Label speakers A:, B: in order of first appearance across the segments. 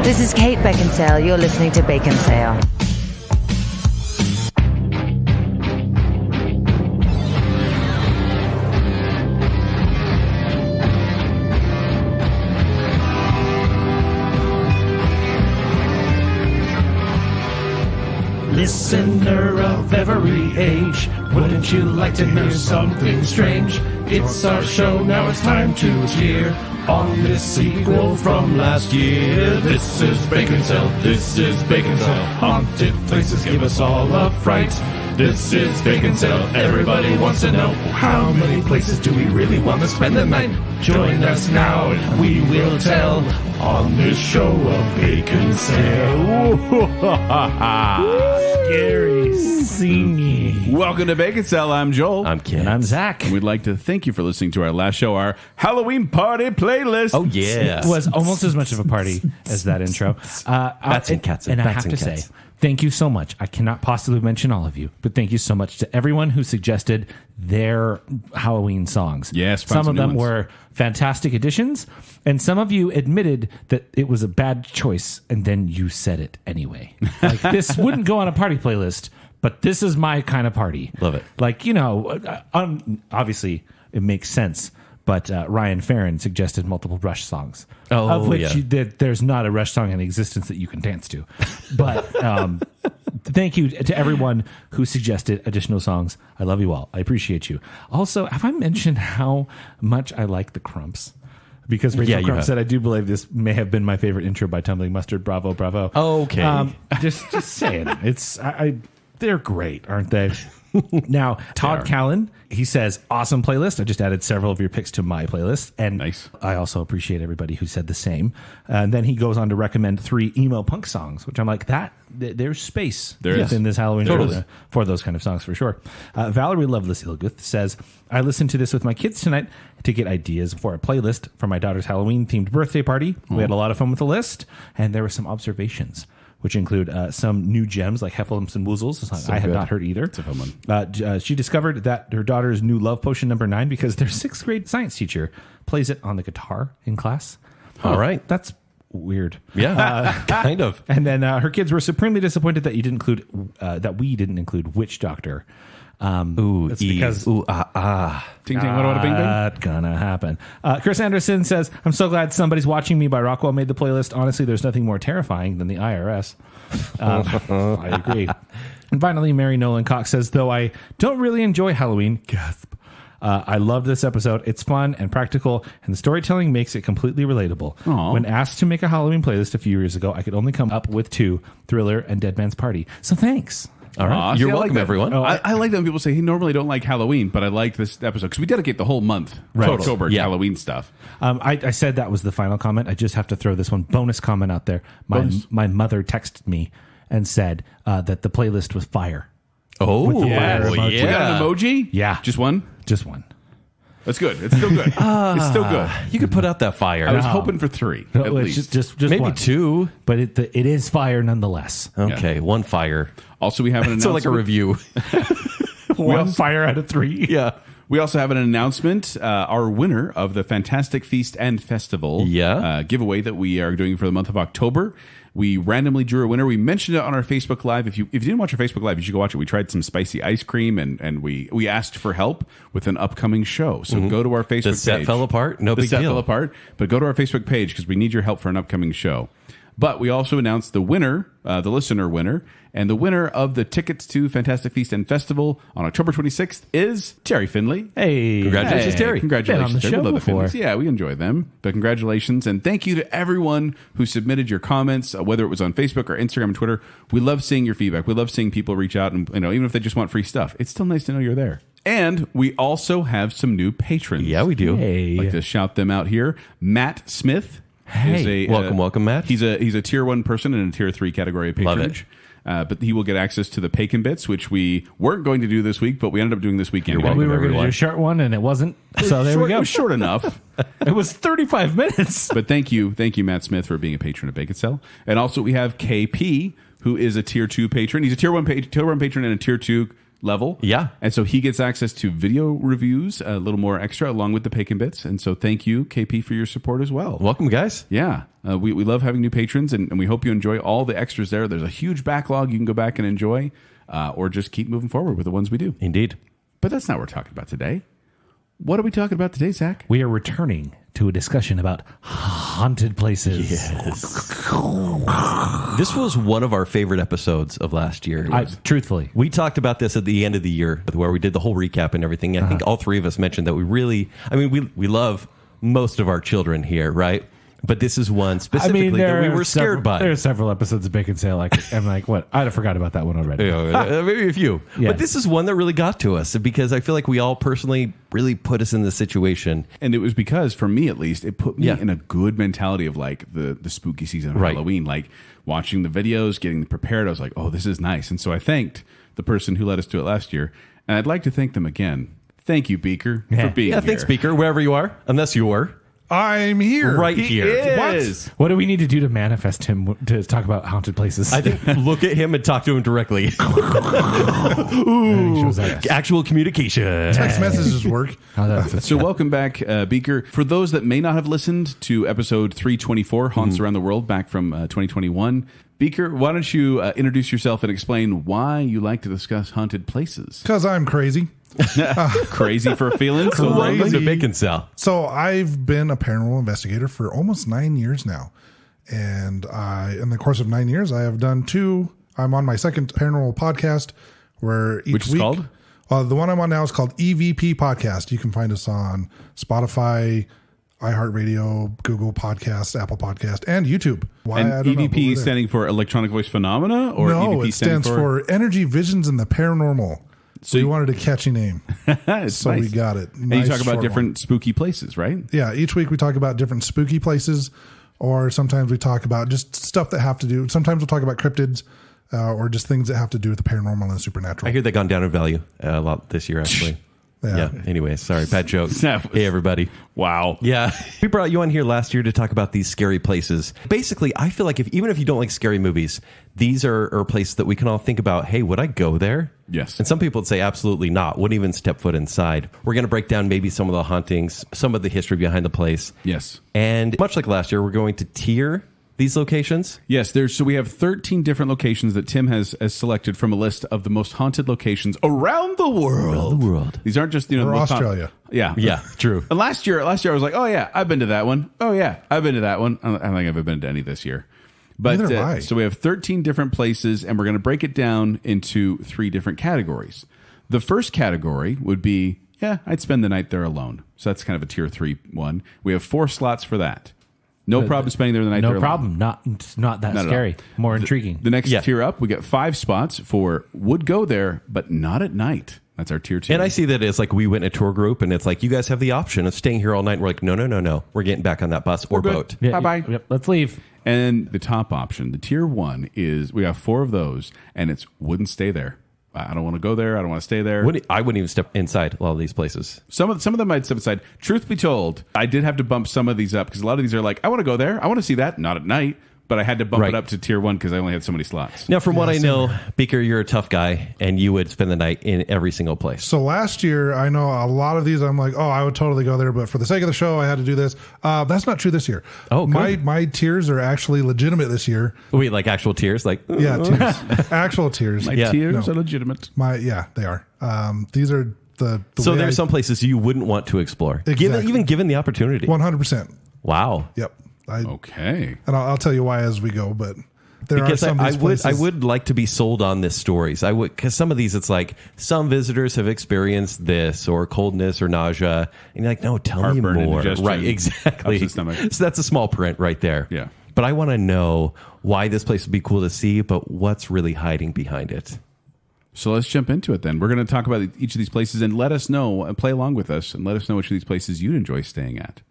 A: This is Kate Baconsale. You're listening to Baconsale.
B: Listener of every age, wouldn't you like to hear something strange? It's our show, now it's time to cheer on this sequel from last year. This is Baconsale, this is Baconsale. Haunted places give us all a fright. This is Baconsale, everybody wants to know, how many places do we really want to spend the night? Join us now and we will tell on this show of Baconsale. Scary singing.
C: Welcome to Baconsale. I'm Joel.
D: I'm Ken.
B: And I'm Zach.
C: We'd like to thank you for listening to our last show, our Halloween party playlist.
D: Oh, yeah.
B: It was almost as much of a party as that intro.
D: Bats and cats.
B: And I
D: Bats
B: have
D: and
B: to
D: cats.
B: say, thank you so much. I cannot possibly mention all of you, but thank you so much to everyone who suggested their Halloween songs.
C: Yes,
B: some of
C: new
B: them
C: ones.
B: were fantastic additions, and some of you admitted that it was a bad choice, and then you said it anyway. Like, this wouldn't go on a party playlist, but this is my kind of party.
D: Love it.
B: Like, you know, obviously it makes sense. But Ryan Farron suggested multiple Rush songs, of which there's not a Rush song in existence that you can dance to. But thank you to everyone who suggested additional songs. I love you all. I appreciate you. Also, have I mentioned how much I like the Crumps? Because Rachel Crump said, I do believe this may have been my favorite intro by Tumbling Mustard. Bravo, bravo.
D: Okay.
B: Just saying. They're great, aren't they? Now, Todd Callan, he says, awesome playlist. I just added several of your picks to my playlist. And
C: nice.
B: I also appreciate everybody who said the same. And then he goes on to recommend 3 emo punk songs, which I'm like, there's space in this Halloween for those kind of songs for sure. Valerie Loveless Ilguth says, I listened to this with my kids tonight to get ideas for a playlist for my daughter's Halloween-themed birthday party. We had a lot of fun with the list, and there were some observations, which include some new gems like Heffalumps and Woozles. A song I had not heard either.
C: It's a fun one.
B: She discovered that her daughter's new love potion number 9 because their 6th grade science teacher plays it on the guitar in class.
D: All right.
B: That's weird.
D: Yeah, kind of.
B: And then her kids were supremely disappointed that we didn't include Witch Doctor. It's because
C: Ting ting, what bing bing?
B: not gonna happen. Chris Anderson says, I'm so glad Somebody's Watching Me by Rockwell made the playlist. Honestly, there's nothing more terrifying than the IRS. I agree. And finally, Mary Nolan Cox says, though I don't really enjoy Halloween, gasp, I love this episode. It's fun and practical, and the storytelling makes it completely relatable.
C: Aww.
B: When asked to make a Halloween playlist a few years ago, I could only come up with 2, Thriller and Dead Man's Party. So thanks.
D: All right. You're welcome, everyone.
C: I like that when people say, hey, normally don't like Halloween, but I liked this episode because we dedicate the whole month to October to Halloween stuff.
B: I said that was the final comment. I just have to throw this one bonus comment out there. My mother texted me and said that the playlist was fire.
D: Oh,
B: fire emoji.
C: We got an emoji?
B: Yeah.
C: Just one?
B: Just one.
C: That's good. It's still good. It's still good.
D: You could put out that fire.
C: I was hoping for 3, at least.
B: Just
D: maybe
B: one.
D: 2.
B: But it is fire nonetheless.
D: Okay, 1 fire.
C: Also, we have an announcement.
D: So like a review.
B: 1 fire out of 3.
D: Yeah.
C: We also have an announcement. Our winner of the Fantastic Feast and Festival giveaway that we are doing for the month of October. We randomly drew a winner. We mentioned it on our Facebook Live. If you didn't watch our Facebook Live, you should go watch it. We tried some spicy ice cream, and we asked for help with an upcoming show. So go to our Facebook page.
D: The set fell apart. No big deal.
C: The set fell apart. But go to our Facebook page because we need your help for an upcoming show. But we also announced the winner, the listener winner, and the winner of the tickets to Fantastic Feast and Festival on October 26th is Terry Finley.
B: Hey.
D: Congratulations, Terry.
C: Congratulations,
B: Been on the
C: Terry.
B: show
C: We love the
B: before.
C: Finleys. Yeah, we enjoy them. But congratulations, and thank you to everyone who submitted your comments, whether it was on Facebook or Instagram and Twitter. We love seeing your feedback. We love seeing people reach out, and even if they just want free stuff, it's still nice to know you're there. And we also have some new patrons.
D: Yeah, we do.
B: Hey.
C: I'd like to shout them out here. Matt Smith.
B: Hey.
C: Is
D: Welcome, Matt.
C: He's a tier 1 person in a tier 3 category of patronage. But he will get access to the Bacon Bits, which we weren't going to do this week, but we ended up doing this weekend.
D: welcome,
B: We were going to do
D: everyone.
B: a short one, and it wasn't. So there we go.
C: It was short enough.
B: It was 35 minutes.
C: But thank you, Matt Smith, for being a patron of Baconsale. And also we have KP, who is a tier 2 patron. He's a tier 1 patron and a tier 2 level.
D: Yeah.
C: And so he gets access to video reviews, a little more extra, along with the Bacon Bits. And so thank you, KP, for your support as well.
D: Welcome, guys.
C: Yeah. We love having new patrons, and we hope you enjoy all the extras there. There's a huge backlog you can go back and enjoy, or just keep moving forward with the ones we do.
D: Indeed.
C: But that's not what we're talking about today. What are we talking about today, Zach?
E: We are returning to a discussion about haunted places.
D: This was one of our favorite episodes of last year.
E: Truthfully.
D: We talked about this at the end of the year where we did the whole recap and everything. I think all three of us mentioned that we love most of our children here, right? But this is one specifically that we were scared by.
E: There are several episodes of Baconsale. I'm like, what? I'd have forgot about that one already.
D: Maybe a few.
E: Yeah.
D: But this is one that really got to us because I feel like we all personally really put us in this situation.
C: And it was because, for me at least, it put me in a good mentality of like the spooky season of Halloween. Like watching the videos, getting prepared. I was like, oh, this is nice. And so I thanked the person who let us do it last year. And I'd like to thank them again. Thank you, Beaker, for being here.
D: Thanks, Beaker, wherever you are, unless you were.
B: I'm here.
D: Right here.
C: What?
E: What do we need to do to manifest him to talk about haunted places?
D: I think look at him and talk to him directly. Actual communication.
B: Text messages work.
C: So welcome back, Beaker. For those that may not have listened to episode 324, Haunts Around the World, back from 2021, Beaker, why don't you introduce yourself and explain why you like to discuss haunted places?
B: Because I'm crazy.
C: Crazy for feeling?
D: So welcome to Baconsale.
B: So I've been a paranormal investigator for almost 9 years now. And in the course of 9 years, I have done I'm on my second paranormal podcast where each
C: Which is
B: week,
C: called?
B: The one I'm on now is called EVP Podcast. You can find us on Spotify, iHeartRadio, Google Podcasts, Apple Podcast, and YouTube. Why?
C: And
B: I don't know, but
C: EVP
B: we're there.
C: standing for Electronic Voice Phenomena? Or
B: No,
C: EVP
B: it stands for Energy Visions in the Paranormal. So we wanted a catchy name.
C: So
B: we got it.
C: And you talk about different spooky places, right?
B: Yeah, each week we talk about different spooky places, or sometimes we talk about just stuff that have to do. Sometimes we'll talk about cryptids, or just things that have to do with the paranormal and the supernatural.
D: I hear they've gone down in value a lot this year, actually. Yeah. Anyway, sorry, bad joke. Hey, everybody.
C: Wow.
D: Yeah. We brought you on here last year to talk about these scary places. Basically, I feel like even if you don't like scary movies, these are places that we can all think about, hey, would I go there?
C: Yes.
D: And some people would say absolutely not, wouldn't even step foot inside. We're going to break down maybe some of the hauntings, some of the history behind the place.
C: Yes.
D: And much like last year, we're going to tier these locations.
C: Yes, so we have 13 different locations that Tim has selected from a list of the most haunted locations around the world. These aren't just, the most
B: Australia.
C: Yeah,
D: true.
C: And last year I was like, oh yeah, I've been to that one. Oh yeah, I've been to that one. I don't think I've been to any this year. But
B: Neither have I.
C: So we have 13 different places, and we're going to break it down into 3 different categories. The first category would be, I'd spend the night there alone. So that's kind of a tier 3 one. We have 4 slots for that. No problem spending there the night.
E: No problem. It's not that scary. More intriguing.
C: The next tier up, we get 5 spots for would go there, but not at night. That's our tier 2.
D: And I see that it's like we went in a tour group, and it's like you guys have the option of staying here all night. And we're like, no. We're getting back on that bus or boat.
C: Bye-bye.
E: Yep, let's leave.
C: And the top option, the tier 1, is we have 4 of those, and it's wouldn't stay there. I don't want to go there. I don't want to stay there.
D: I wouldn't even step inside a lot of these places.
C: Some of them I'd step inside. Truth be told, I did have to bump some of these up because a lot of these are like, I want to go there. I want to see that. Not at night. But I had to bump it up to tier 1 because I only had so many slots.
D: Now, from what I know, Beaker, you're a tough guy, and you would spend the night in every single place.
B: So last year, I know a lot of these, I'm like, oh, I would totally go there, but for the sake of the show, I had to do this. That's not true this year.
D: Oh, good.
B: My tiers are actually legitimate this year.
D: Wait, like actual tears? Like
B: tears. Actual tears.
C: My tears are legitimate.
B: They are. These are the
D: so
B: way
D: there's some places you wouldn't want to explore,
B: Exactly.
D: even given the opportunity.
B: 100%.
D: Wow.
B: Yep.
C: Okay.
B: And I'll tell you why as we go, but there
D: because
B: are some of these places.
D: I would like to be sold on this stories. I would, because some of these, it's like some visitors have experienced this or coldness or nausea, and you're like, no, tell me
C: Heartburn,
D: more.
C: indigestion,
D: Right, exactly.
C: upset stomach.
D: So that's a small print right there.
C: Yeah.
D: But I want to know why this place would be cool to see, but what's really hiding behind it.
C: So let's jump into it then. We're going to talk about each of these places and let us know, and play along with us, and let us know which of these places you'd enjoy staying at.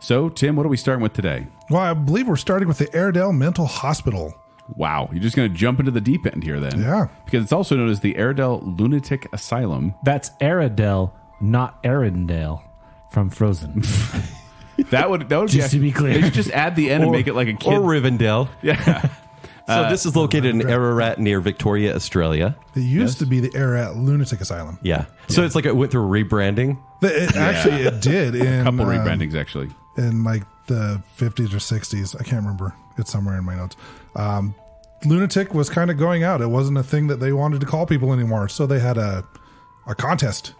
C: So, Tim, what are we starting with today?
B: Well, I believe we're starting with the Aradale Mental Hospital.
C: Wow. You're just going to jump into the deep end here then.
B: Yeah.
C: Because it's also known as the Aradale Lunatic Asylum.
E: That's Aradale, not Arendelle from Frozen.
C: That would
E: Just to be clear.
C: They should just add the N and make it like a kid.
D: Or Rivendell.
C: Yeah.
D: So this is located in Ararat near Victoria, Australia.
F: It used to be the Ararat Lunatic Asylum.
D: Yeah. So it's like it went through rebranding.
F: Actually, it did. In,
C: a couple rebrandings, actually.
F: In like the 50s or 60s. I can't remember. It's somewhere in my notes. Lunatic was kind of going out. It wasn't a thing that they wanted to call people anymore. So they had a contest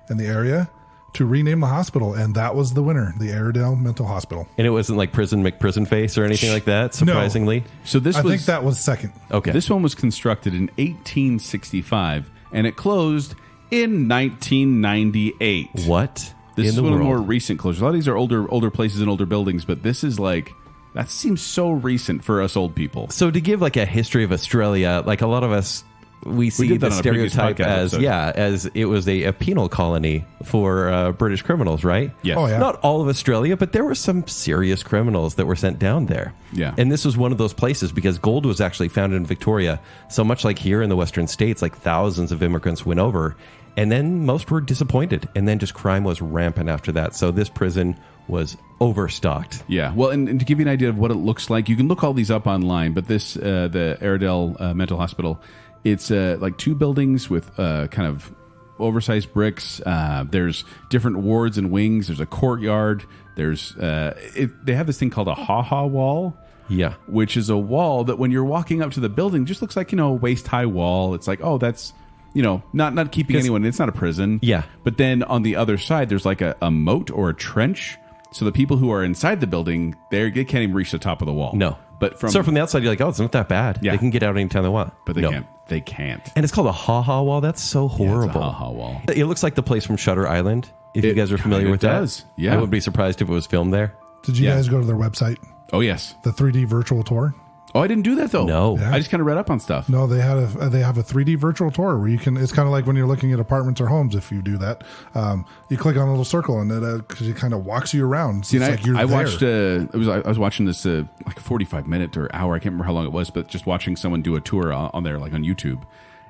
F: in the area to rename the hospital, and that was the winner, the Aradale Mental Hospital.
D: And it wasn't like Prison McPrison Face or anything like that, surprisingly?
F: No.
C: So I
F: think that was second.
D: Okay.
C: This one was constructed in 1865, and it closed in 1998.
D: What?
C: This is
D: in the
C: one of the
D: world?
C: more recent closures. A lot of these are older places and older buildings, but this is like... That seems so recent for us old people.
D: So to give like a history of Australia, like a lot of us, we see
C: did that
D: the
C: on a previous
D: stereotype
C: podcast
D: as it was a penal colony for British criminals, right?
C: Yes.
F: Oh, yeah.
D: Not all of Australia, but there were some serious criminals that were sent down there.
C: Yeah.
D: And this was one of those places because gold was actually found in Victoria. So much like here in the Western States, like thousands of immigrants went over, and then most were disappointed. And then just crime was rampant after that. So this prison was overstocked.
C: Yeah. Well, and to give you an idea of what it looks like, you can look all these up online, but this, the Aradale Mental Hospital, it's like two buildings with kind of oversized bricks. There's different wards and wings. There's a courtyard. There's they have this thing called a ha-ha wall.
D: Yeah.
C: Which is a wall that when you're walking up to the building just looks like, a waist-high wall. It's like, oh, that's, not keeping anyone. It's not a prison.
D: Yeah.
C: But then on the other side, there's like a moat or a trench. So the people who are inside the building, they can't even reach the top of the wall.
D: No.
C: But from
D: the outside, you're like, oh, it's not that bad.
C: Yeah.
D: They can get out anytime they want.
C: But they can't. They can't.
D: And it's called a ha-ha wall. That's so horrible.
C: It's a ha-ha wall.
D: It looks like the place from Shutter Island, if you
C: It
D: guys are familiar
C: kinda
D: with
C: does.
D: that.
C: Yeah.
D: I wouldn't be surprised if it was filmed there.
F: Did you guys go to their website?
C: Oh, yes.
F: The 3D virtual tour?
C: Oh, I didn't do that, though.
D: No.
F: Yeah.
C: I just kind of read up on stuff.
F: No, they have a 3D virtual tour where you can. It's kind of like when you're looking at apartments or homes. If you do that, you click on a little circle and it kind of walks you around. So
C: See,
F: it's like you're
C: I
F: there.
C: watched. I was watching this like a 45-minute or hour. I can't remember how long it was, but just watching someone do a tour on there, like on YouTube,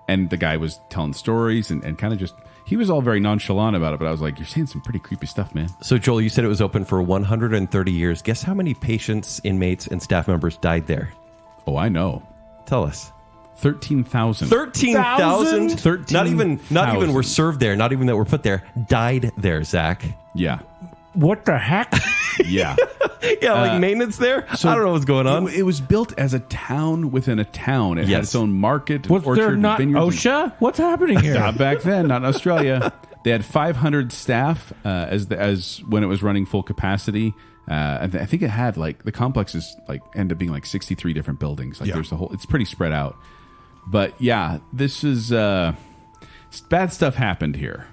C: and the guy was telling stories and kind of just. He was all very nonchalant about it, but I was like, "You're saying some pretty creepy stuff, man."
D: So, Joel, you said it was open for 130 years. Guess how many patients, inmates, and staff members died there?
C: Oh, I know.
D: Tell us.
C: 13,000.
D: 13,000?
C: 13,000.
D: Not even were served there. Not even that were put there. Died there, Zach.
C: Yeah.
E: What the heck?
C: Yeah.
D: Yeah, like maintenance there. I don't know what's going on.
C: It was built as a town within a town. It had
D: Yes.
C: its own market,
E: Was
C: orchard,
E: there not
C: vineyards.
E: OSHA? What's happening here?
C: Not back then, not in Australia. They had 500 staff as when it was running full capacity. I think it had like the complex is like ended up being like 63 different buildings. Like there's a whole. It's pretty spread out. But yeah, this is bad stuff happened here.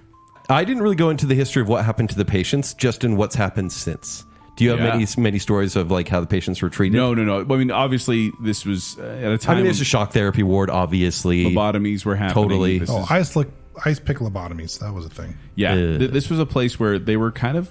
D: I didn't really go into the history of what happened to the patients, just in what's happened since. Do you have many stories of like how the patients were treated?
C: No. I mean, obviously, this was at a time.
D: I mean, there's a shock therapy ward, obviously.
C: Lobotomies were happening.
D: Totally.
C: This is-
F: ice pick lobotomies. That was a thing.
C: Yeah, this was a place where they were kind of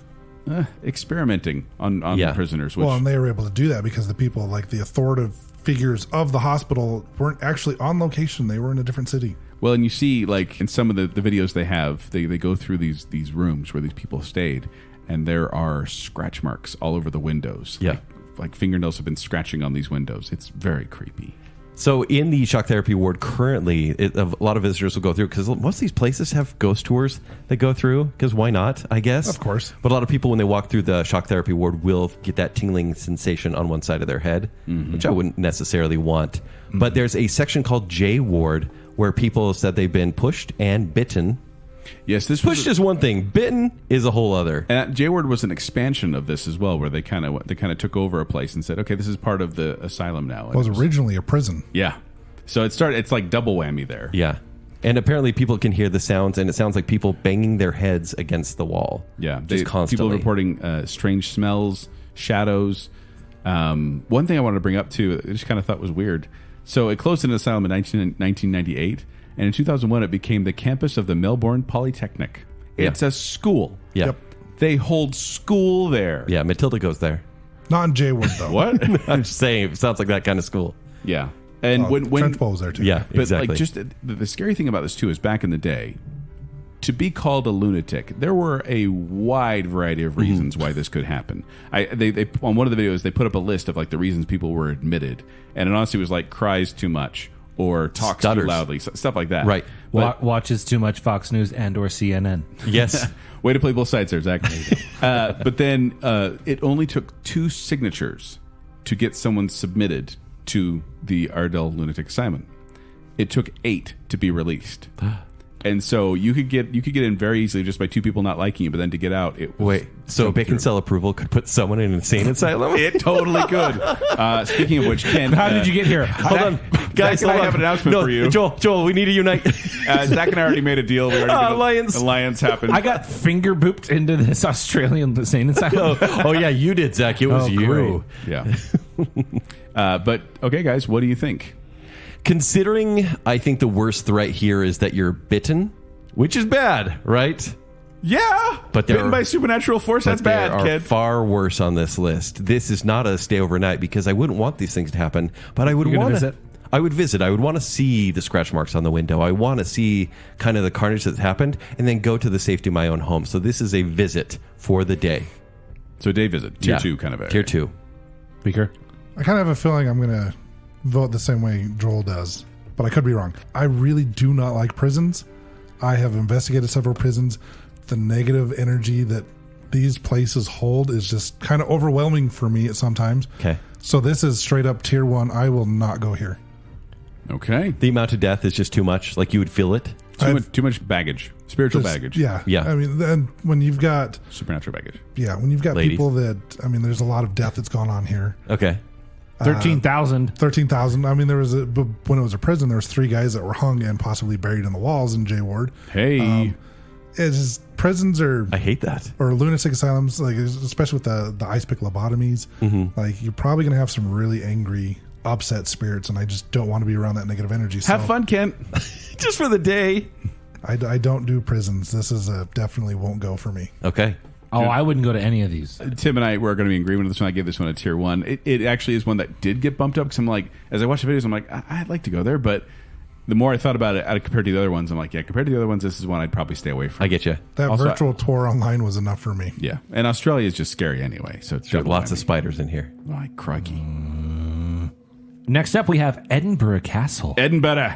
C: experimenting on the prisoners. Which,
F: Well, and they were able to do that because the people, like the authoritative figures of the hospital, weren't actually on location. They were in a different city.
C: well, and you see, like in some of the videos they have, they go through these rooms where these people stayed, and there are scratch marks all over the windows.
D: Yeah.
C: Like fingernails have been scratching on these windows. It's very creepy.
D: So in the shock therapy ward currently, a lot of visitors will go through because most of these places have ghost tours that go through because why not, I guess.
F: Of course.
D: But a lot of people, when they walk through the shock therapy ward, will get that tingling sensation on one side of their head, which I wouldn't necessarily want. But there's a section called J ward where people said they've been pushed and bitten.
C: Yes, this
D: Pushed
C: was
D: is one thing. Bitten is a whole other.
C: and J-Word was an expansion of this as well, where they kind of took over a place and said, okay, this is part of the asylum now. And
F: It was originally a prison.
C: yeah. So it's like double whammy there.
D: Yeah. And apparently people can hear the sounds, and it sounds like people banging their heads against the wall.
C: Yeah,
D: Just constantly.
C: People reporting strange smells, shadows. One thing I wanted to bring up too, I just kind of thought was weird. So it closed an asylum in 1998, and in 2001 it became the campus of the Melbourne Polytechnic. It's a school.
D: Yeah.
F: Yep.
C: They hold school there.
D: Yeah, Matilda goes there.
F: Not in J-Word, though.
C: What?
D: I'm just saying, it sounds like that kind of school.
C: Yeah. And
F: Oh,
C: when
F: Trench Bowl was there, too.
D: Yeah,
C: but
D: exactly.
C: like just the scary thing about this too is back in the day, to be called a lunatic, there were a wide variety of reasons why this could happen. They on one of the videos, they put up a list of like the reasons people were admitted, and it honestly was like cries too much or talks too loudly, stuff like that.
D: Right.
E: Watches too much Fox News and or CNN.
D: Yes.
C: Way to play both sides there, Zach. But then it only took 2 signatures to get someone submitted to the Aradale Lunatic Asylum. It took 8 to be released. And so you could get in very easily just by 2 people not liking you, but then to get out, it was
D: so Baconsale approval could put someone in an insane asylum?
C: It totally could. Speaking of which, Ken,
E: How did you get here?
D: Hold on, guys.
C: Zach and I have an announcement for you.
D: Joel, we need to unite.
C: Zach and I already made a deal. We already alliance happened.
E: I got finger booped into this Australian insane asylum.
D: Oh yeah, you did, Zach. It was you.
E: Great.
C: Yeah. But okay, guys, what do you think?
D: Considering, I think the worst threat here is that you're bitten, which is bad, right?
C: Yeah,
D: but
C: bitten by supernatural force. That's bad,
D: there
C: kid.
D: Are far worse on this list. This is not a stay overnight because I wouldn't want these things to happen. But I would want to visit. I would visit. I would want to see the scratch marks on the window. I want to see kind of the carnage that's happened, and then go to the safety of my own home. So this is a visit for the day.
C: So day visit, tier 2 kind of area.
D: Tier 2.
E: Beaker?
F: I kind of have a feeling I'm going to vote the same way Joel does, but I could be wrong. I really do not like prisons. I have investigated several prisons. The negative energy that these places hold is just kind of overwhelming for me at sometimes.
D: Okay.
F: So this is straight up tier 1. I will not go here.
C: Okay.
D: The amount of death is just too much. Like you would feel it.
C: Too much baggage. Spiritual baggage.
F: Yeah.
D: Yeah.
F: I mean, then when you've got
C: supernatural baggage.
F: Yeah. When you've got
D: Ladies.
F: people that, I mean, there's a lot of death that's gone on here.
D: Okay.
E: 13,000.
F: 13,000. I mean, there was when it was a prison, there was 3 guys that were hung and possibly buried in the walls in J Ward.
C: Hey.
F: It's just, prisons are,
D: I hate that.
F: or lunatic asylums, like especially with the ice pick lobotomies, like you're probably going to have some really angry, upset spirits, and I just don't want to be around that negative energy.
C: Have fun, Kent.
D: Just for the day.
F: I don't do prisons. This is definitely won't go for me.
D: Okay.
E: Oh, I wouldn't go to any of these.
C: Tim and I were going to be in agreement with this one. I gave this one a tier 1. It actually is one that did get bumped up because I'm like, as I watch the videos, I'm like, I'd like to go there, but the more I thought about it compared to the other ones, I'm like, yeah, compared to the other ones, this is one I'd probably stay away from.
D: I get you.
F: That
C: Also,
F: virtual tour online was enough for me.
C: Yeah, and Australia is just scary anyway. So it's
D: There's lots of spiders in here.
C: My crikey.
E: Next up, we have Edinburgh Castle.
C: Edinburgh.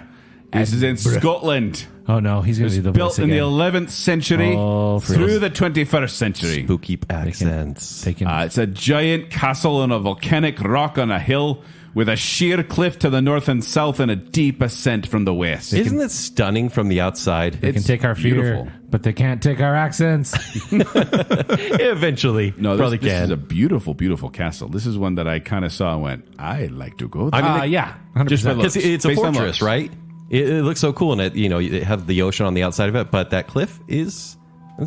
C: This is in Scotland.
E: Oh no, he's going to be the
C: Built
E: voice
C: in the
E: again.
C: 11th century through the 21st century.
D: Spooky accents.
C: It's a giant castle on a volcanic rock on a hill with a sheer cliff to the north and south and a deep ascent from the west.
D: Isn't it stunning from the outside?
E: They can take our fear,
C: beautiful.
E: but they can't take our accents.
D: Eventually.
C: No,
D: probably
C: this
D: can.
C: is a beautiful, beautiful castle. This is one that I kind of saw and went, I'd like to go there.
D: I mean,
E: Yeah, 100%.
C: Just by
D: because it's a
C: Based on
D: fortress,
C: looks.
D: right? It looks so cool, and it has the ocean on the outside of it, but that cliff it's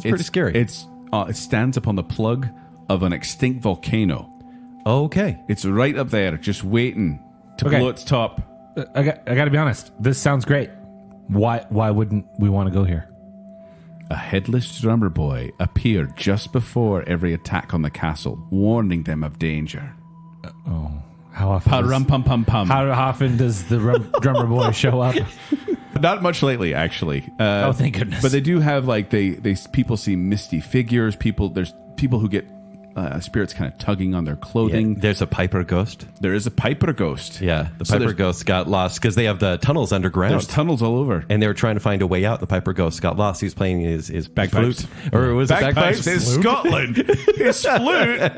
D: pretty scary.
C: It stands upon the plug of an extinct volcano.
D: Okay.
C: It's right up there, just waiting to
E: Okay.
C: blow its top.
E: I got to be honest. This sounds great. Why wouldn't we want to go here?
C: A headless drummer boy appeared just before every attack on the castle, warning them of danger.
E: How often?
C: Pa-rum-pum-pum-pum.
E: How often does the drummer boy show up?
C: Not much lately, actually.
E: Oh, thank goodness.
C: But they do have like people see misty figures. There's people who get spirits kind of tugging on their clothing.
D: Yeah, there's a Piper ghost.
C: There is a Piper ghost.
D: Yeah, the
C: So
D: Piper
C: there's-
D: ghost got lost because they have the tunnels underground.
C: There's tunnels all over.
D: And they were trying to find a way out. The Piper ghost got lost. He was playing his
C: Bagpipes.
D: flute. Or was it bagpipes?
C: in Scotland. His flute.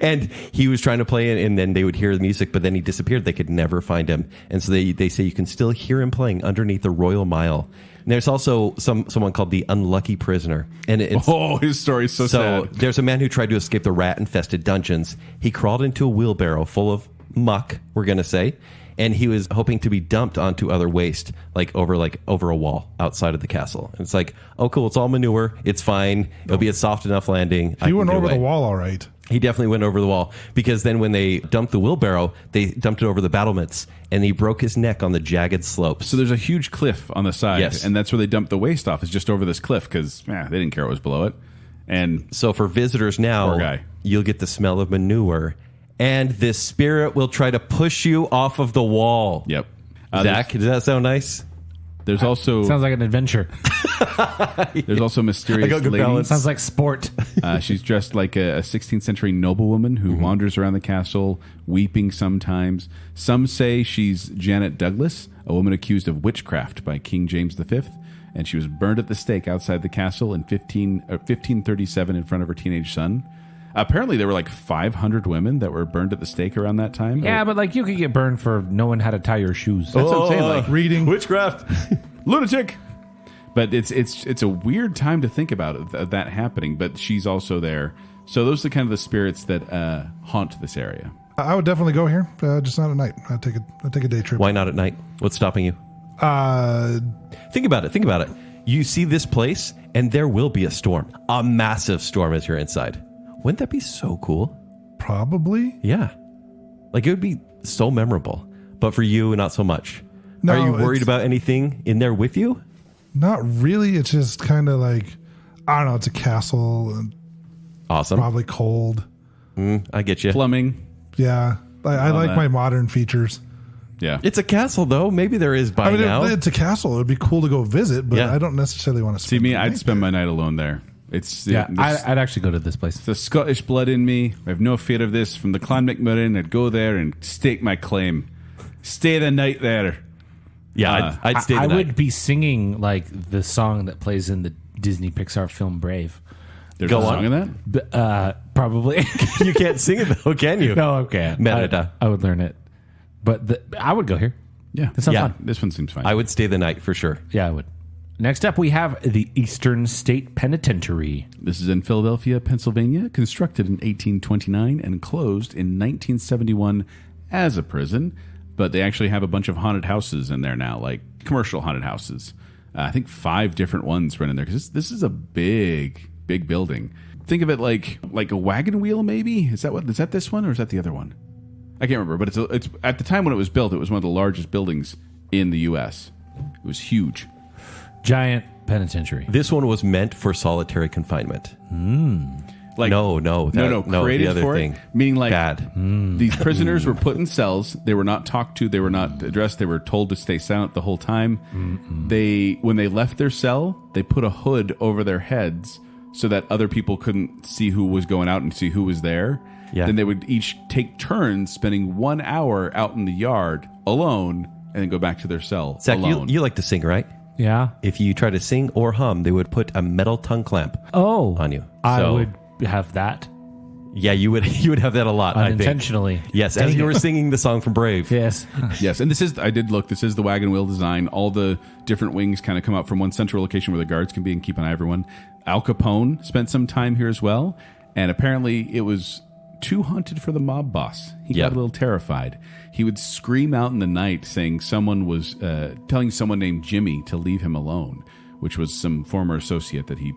D: And he was trying to play it, and then they would hear the music, but then he disappeared. They could never find him. And so they say you can still hear him playing underneath the Royal Mile. And there's also someone called the Unlucky Prisoner. And it's,
C: His story's so sad.
D: there's a man who tried to escape the rat-infested dungeons. He crawled into a wheelbarrow full of muck, we're going to say, and he was hoping to be dumped onto other waste, like over a wall outside of the castle. And it's like, oh, cool, it's all manure. It's fine. It'll be a soft enough landing.
F: He went over the wall all right.
D: He definitely went over the wall, because then when they dumped the wheelbarrow, they dumped it over the battlements, and he broke his neck on the jagged slopes.
C: So there's a huge cliff on the side,
D: Yes.
C: and that's where they dumped the waste off, is just over this cliff, because they didn't care what was below it. And
D: So for visitors
C: Poor
D: now,
C: guy.
D: you'll get the smell of manure, and this spirit will try to push you off of the wall.
C: yep.
D: Zach, does that sound nice?
C: There's also
E: Sounds like an adventure.
C: There's also mysterious
D: I got good
C: lady.
D: balance.
E: Sounds like sport.
C: She's dressed like a 16th century noblewoman who wanders around the castle, weeping sometimes. Some say she's Janet Douglas, a woman accused of witchcraft by King James V, and she was burned at the stake outside the castle in 1537 in front of her teenage son. Apparently, there were like 500 women that were burned at the stake around that time.
E: Yeah, but like you could get burned for knowing how to tie your shoes.
C: That's what I'm saying. Like
F: Reading.
D: Witchcraft.
C: lunatic. But it's a weird time to think about that happening. But she's also there. So those are kind of the spirits that haunt this area.
F: I would definitely go here, just not at night. I'd take a day trip.
D: Why not at night? What's stopping you? Think about it. You see this place, and there will be a storm. A massive storm as you're inside. Wouldn't that be so cool?
F: Probably.
D: Yeah. Like, it would be so memorable. But for you, not so much.
F: No,
D: Are you worried
F: it's-
D: about anything in there with you?
F: Not really. It's just kind of like, I don't know, it's a castle and
D: Awesome.
F: probably cold.
D: I get you.
C: Plumbing.
F: Yeah. I like
C: that.
F: my modern features.
C: Yeah.
D: It's a castle, though. Maybe there is by
F: I mean,
D: now.
F: it's a castle. It would be cool to go visit, but
D: Yeah.
F: I don't necessarily want to
C: See
F: spend
C: me,
F: the
C: I'd
F: night
C: spend
F: there.
C: my night alone there. It's
E: Yeah,
C: this-
E: I'd actually go to this place.
C: the Scottish blood in me. I have no fear of this. From the Clan McMurrin, I'd go there and stake my claim. Stay the night there.
D: yeah, I'd stay the
E: I
D: night.
E: would be singing like the song that plays in the Disney Pixar film Brave.
C: There's
D: Go
C: a song
D: on.
C: in that?
E: Probably.
D: You can't sing it, though, can you?
E: No, okay.
D: Merida.
E: I would learn it. But I would go here.
C: Yeah.
E: That sounds
D: Yeah.
E: fun.
C: This one seems fine.
D: I would stay the night for sure.
E: Yeah, I would. Next up, we have the Eastern State Penitentiary.
C: This is in Philadelphia, Pennsylvania, constructed in 1829 and closed in 1971 as a prison. But they actually have a bunch of haunted houses in there now, like commercial haunted houses. I think 5 different ones run in there because this is a big building. Think of it like a wagon wheel, maybe. Is that this one or is that the other one? I can't remember. But it's at the time when it was built, it was one of the largest buildings in the U.S. It was huge.
E: Giant penitentiary.
D: This one was meant for solitary confinement.
C: Like
D: No,
C: created
D: the other
C: for
D: thing.
C: it. Meaning like
D: Bad.
C: these prisoners were put in cells. They were not talked to. They were not addressed. They were told to stay silent the whole time. When they left their cell, they put a hood over their heads so that other people couldn't see who was going out and see who was there.
D: Yeah.
C: Then they would each take turns spending 1 hour out in the yard alone and then go back to their cell
D: Zach,
C: alone.
D: you like to sing, right?
E: Yeah.
D: If you try to sing or hum, they would put a metal tongue clamp
E: Oh.
D: on you.
E: I
D: So,
E: would have that
D: Yeah, you would have that a lot, I think.
E: unintentionally.
D: Yes, as
E: Dang
D: you
E: it.
D: were singing the song from Brave.
E: Yes.
C: Yes, and this is the wagon wheel design. All the different wings kind of come up from one central location where the guards can be and keep an eye on everyone. Al Capone spent some time here as well, and apparently it was too haunted for the mob boss. He
D: Yeah.
C: got a little terrified. He would scream out in the night saying someone was telling someone named Jimmy to leave him alone, which was some former associate that he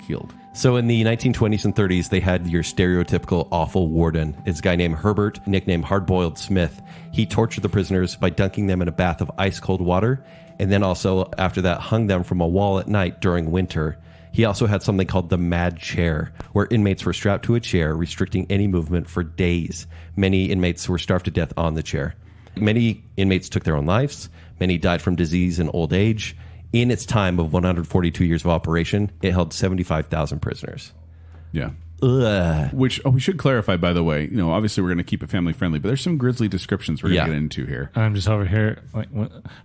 C: killed.
D: So in the 1920s and 30s, they had your stereotypical awful warden. It's a guy named Herbert, nicknamed Hardboiled Smith. He tortured the prisoners by dunking them in a bath of ice-cold water, and then also, after that, hung them from a wall at night during winter. He also had something called the Mad Chair, where inmates were strapped to a chair, restricting any movement for days. Many inmates were starved to death on the chair. Many inmates took their own lives. Many died from disease and old age. In its time of 142 years of operation, it held 75,000 prisoners.
C: Yeah.
D: Ugh.
C: Which we should clarify, by the way. Obviously we're going to keep it family friendly, but there's some grisly descriptions we're going to get into here.
E: I'm just over here like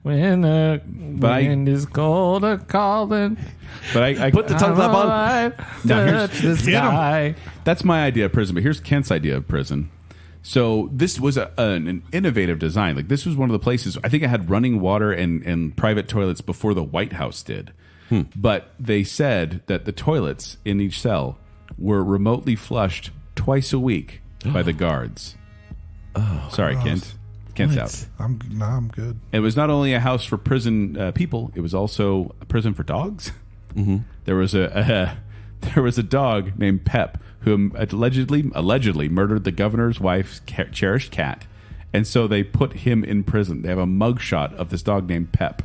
E: when the wind is cold a calling.
C: But I
D: Put the tongue clap on.
C: Now, here's-
E: Touch the sky.
C: That's my idea of prison, but here's Kent's idea of prison. So this was an innovative design. Like, this was one of the places, I think it had running water and private toilets before the White House did. But they said that the toilets in each cell were remotely flushed twice a week by the guards. Sorry, Kent. Kent's out.
F: I'm good.
C: It was not only a house for prison people; it was also a prison for dogs. Mm-hmm. There was a dog named Pep who allegedly murdered the governor's wife's cherished cat, and so they put him in prison. They have a mugshot of this dog named Pep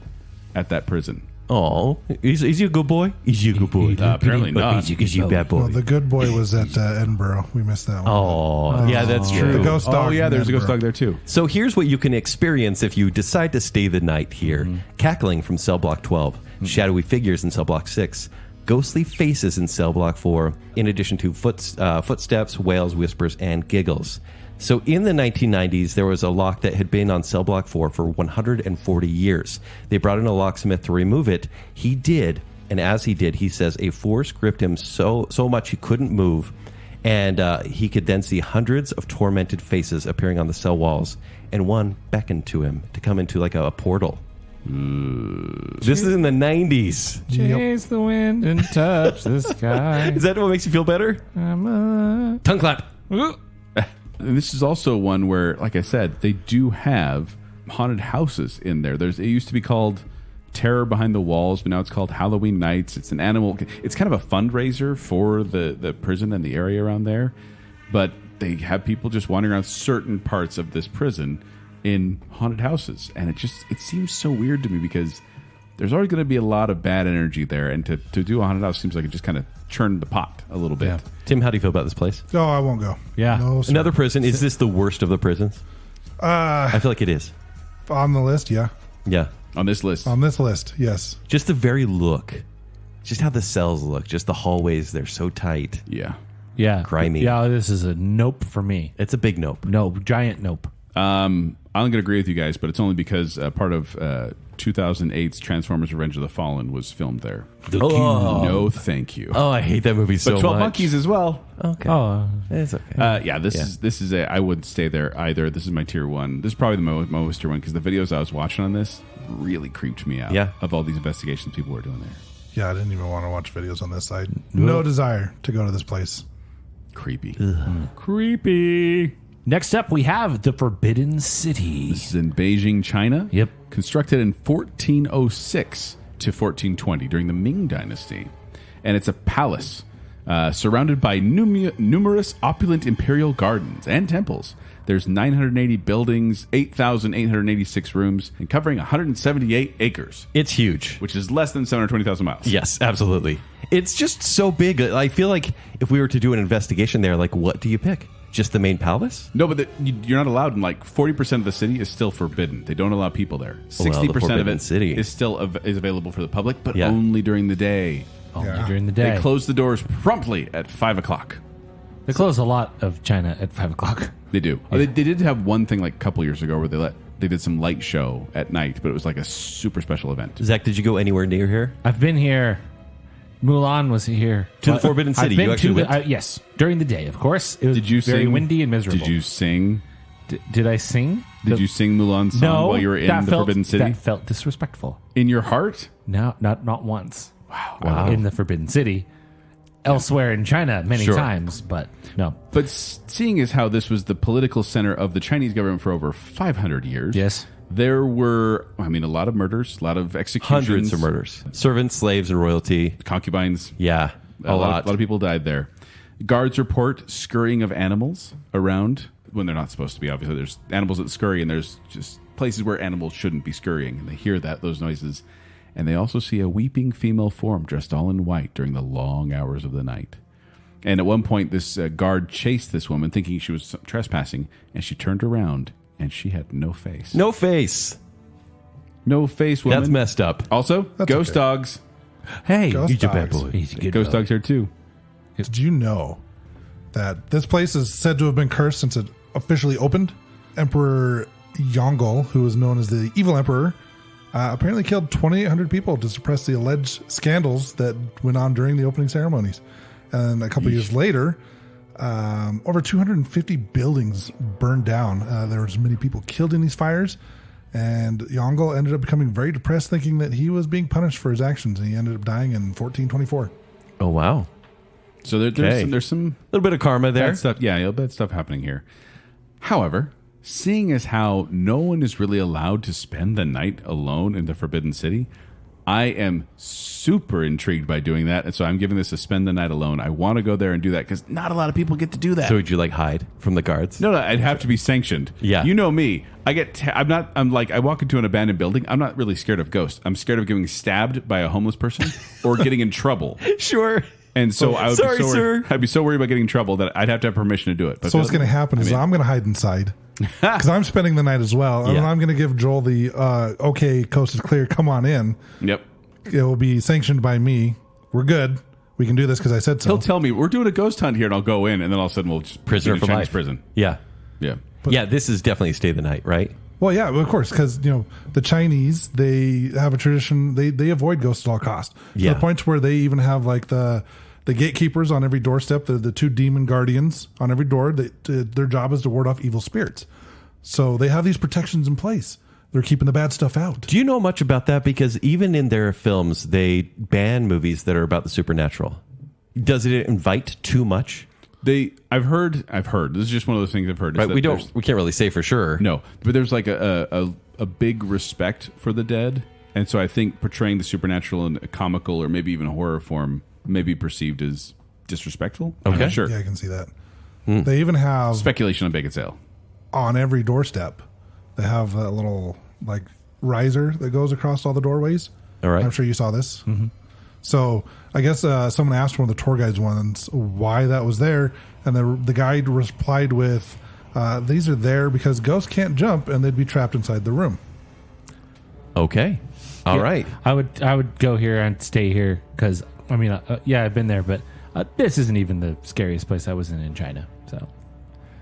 C: at that prison.
D: Oh, is he a good boy? Is he a good boy?
C: Apparently not.
D: Is he a bad boy?
F: Well, the good boy was at Edinburgh. We missed that one.
D: Oh, yeah, that's true.
F: The ghost dog.
C: Oh, yeah,
F: in
C: there's a ghost
F: Edinburgh.
C: dog there, too.
D: So here's what you can experience if you decide to stay the night here. Cackling from cell block 12, shadowy figures in cell block 6, ghostly faces in cell block 4, in addition to footsteps, wails, whispers, and giggles. So in the 1990s, there was a lock that had been on cell block 4 for 140 years. They brought in a locksmith to remove it. He did, and as he did, he says a force gripped him so much he couldn't move, and he could then see hundreds of tormented faces appearing on the cell walls, and one beckoned to him to come into like a portal. This is in the 90s.
E: Chase the wind and touch the sky.
D: Is that what makes you feel better? Tongue clap.
C: And this is also one where, like I said, they do have haunted houses in there. It used to be called Terror Behind the Walls, but now it's called Halloween Nights. It's an animal. It's kind of a fundraiser for the prison and the area around there. But they have people just wandering around certain parts of this prison in haunted houses. And it seems so weird to me because there's always going to be a lot of bad energy there. And to do a haunted house seems like it just kind of churned the pot a little bit.
D: Yeah. Tim, how do you feel about this place?
F: Oh, I won't go.
E: Yeah.
F: No, sir.
D: Another prison. Is this the worst of the prisons? I feel like it is.
F: On the list, yeah.
D: Yeah.
C: On this list.
F: On this list, yes.
D: Just the very look. Just how the cells look. Just the hallways. They're so tight.
C: Yeah.
E: Yeah.
D: Grimy.
E: Yeah, this is a nope for me.
D: It's a big nope.
E: Nope. Giant nope.
C: I'm going to agree with you guys, but it's only because part of 2008's Transformers Revenge of the Fallen was filmed there. No, thank you.
D: Oh, I hate that movie so
C: but 12
D: much.
C: Monkeys as well.
D: Okay.
E: Oh,
D: It's okay.
C: This is I wouldn't stay there either. This is my tier 1. This is probably the most tier 1 because the videos I was watching on this really creeped me out.
D: Yeah.
C: Of all these investigations people were doing there.
F: Yeah, I didn't even want to watch videos on this side. No desire to go to this place.
C: Creepy.
E: creepy. Next up, we have the Forbidden City.
C: This is in Beijing, China.
E: Yep.
C: Constructed in 1406 to 1420 during the Ming Dynasty. And it's a palace surrounded by numerous opulent imperial gardens and temples. There's 980 buildings, 8,886 rooms, and covering 178 acres.
D: It's huge.
C: Which is less than 720,000 miles.
D: Yes, absolutely. It's just so big. I feel like if we were to do an investigation there, like, what do you pick? Just the main palace?
C: No, but you're not allowed. And like 40% of the city is still forbidden. They don't allow people there. 60% of it
D: city
C: is still is available for the public, but
D: Yeah.
C: only during the day.
E: Only during the day.
C: They close the doors promptly at 5 o'clock.
E: They close a lot of China at 5 o'clock.
C: They do. They did have one thing like a couple years ago where they did some light show at night, but it was like a super special event.
D: Zach, did you go anywhere near here?
E: I've been here. Mulan was here.
D: To the Forbidden City.
E: I've been
D: You actually
E: to
D: went?
E: yes, during the day, of course. It was
C: Did you
E: very
C: sing?
E: windy and miserable.
C: Did you sing?
E: Did I sing?
C: Did you sing Mulan's song
E: No,
C: while you were in
E: that
C: the
E: felt,
C: Forbidden City?
E: That felt disrespectful.
C: In your heart?
E: No, not once.
C: Wow.
E: In the Forbidden City. Elsewhere in China, many
C: Sure.
E: times, but no.
C: But seeing as how this was the political center of the Chinese government for over 500 years,
E: Yes.
C: there were, a lot of murders, a lot of executions.
D: Hundreds of murders. Servants, slaves, and royalty.
C: Concubines.
D: Yeah, a lot.
C: A lot of people died there. Guards report scurrying of animals around when they're not supposed to be. Obviously, there's animals that scurry, and there's just places where animals shouldn't be scurrying, and they hear those noises. And they also see a weeping female form dressed all in white during the long hours of the night. And at one point, this guard chased this woman, thinking she was trespassing, and she turned around, and she had no face.
D: No face.
C: No face, woman.
D: That's messed up.
C: Also, ghost
F: okay.
C: dogs.
E: Hey,
F: Ghost
E: he's a bad
F: dogs.
E: boy. He's a good
C: Ghost
E: dog.
C: dogs here, too.
F: Did you know that this place is said to have been cursed since it officially opened? Emperor Yongle, who was known as the Evil Emperor, apparently killed 2,800 people to suppress the alleged scandals that went on during the opening ceremonies. And a couple years later, over 250 buildings burned down. There was many people killed in these fires. And Yongle ended up becoming very depressed, thinking that he was being punished for his actions. And he ended up dying in 1424.
D: Oh, wow.
C: So
D: Okay.
C: there's some
D: A little bit of karma there.
C: bad stuff. Yeah, bad stuff happening here. However, seeing as how no one is really allowed to spend the night alone in the Forbidden City, I am super intrigued by doing that, and so I'm giving this a spend the night alone. I want to go there and do that because not a lot of people get to do that.
D: So would you like hide from the guards?
C: No, I'd have to be sanctioned.
D: Yeah.
C: You know me. I'm like, I walk into an abandoned building. I'm not really scared of ghosts. I'm scared of getting stabbed by a homeless person or getting in trouble.
D: Sure.
C: And so I would
D: sir.
C: I'd be so worried about getting in trouble that I'd have to have permission to do it. But
F: So what's going to happen is I'm going to hide inside because I'm spending the night as well. And I'm going to give Joel the, okay, coast is clear. Come on in.
C: Yep.
F: It will be sanctioned by me. We're good. We can do this because I said so.
C: He'll tell me, we're doing a ghost hunt here, and I'll go in, and then all of a sudden we'll just
D: Prisoner
C: be in
D: for
C: Chinese
D: life.
C: prison.
D: Yeah.
C: Yeah.
D: Yeah, this is definitely stay the night, right?
F: Well, yeah, of course, because the Chinese, they have a tradition. They avoid ghosts at all costs.
D: Yeah.
F: To the point where they even have like the gatekeepers on every doorstep. The two demon guardians on every door. Their job is to ward off evil spirits. So they have these protections in place. They're keeping the bad stuff out.
D: Do you know much about that? Because even in their films, they ban movies that are about the supernatural. Does it invite too much?
C: I've heard. This is just one of those things I've heard.
D: Right, we can't really say for sure.
C: No, but there's like a big respect for the dead, and so I think portraying the supernatural in a comical or maybe even horror form may be perceived as disrespectful. I'm
D: Okay.
C: not sure.
F: Yeah, I can see that. They even have
C: Speculation on Baconsale.
F: on every doorstep. They have a little like riser that goes across all the doorways.
D: All right.
F: I'm sure you saw this. Mm-hmm. So I guess someone asked one of the tour guides once why that was there, and the guide replied with, "These are there because ghosts can't jump, and they'd be trapped inside the room."
D: Okay. All right.
E: I would go here and stay here because I've been there, but this isn't even the scariest place I was in China. So,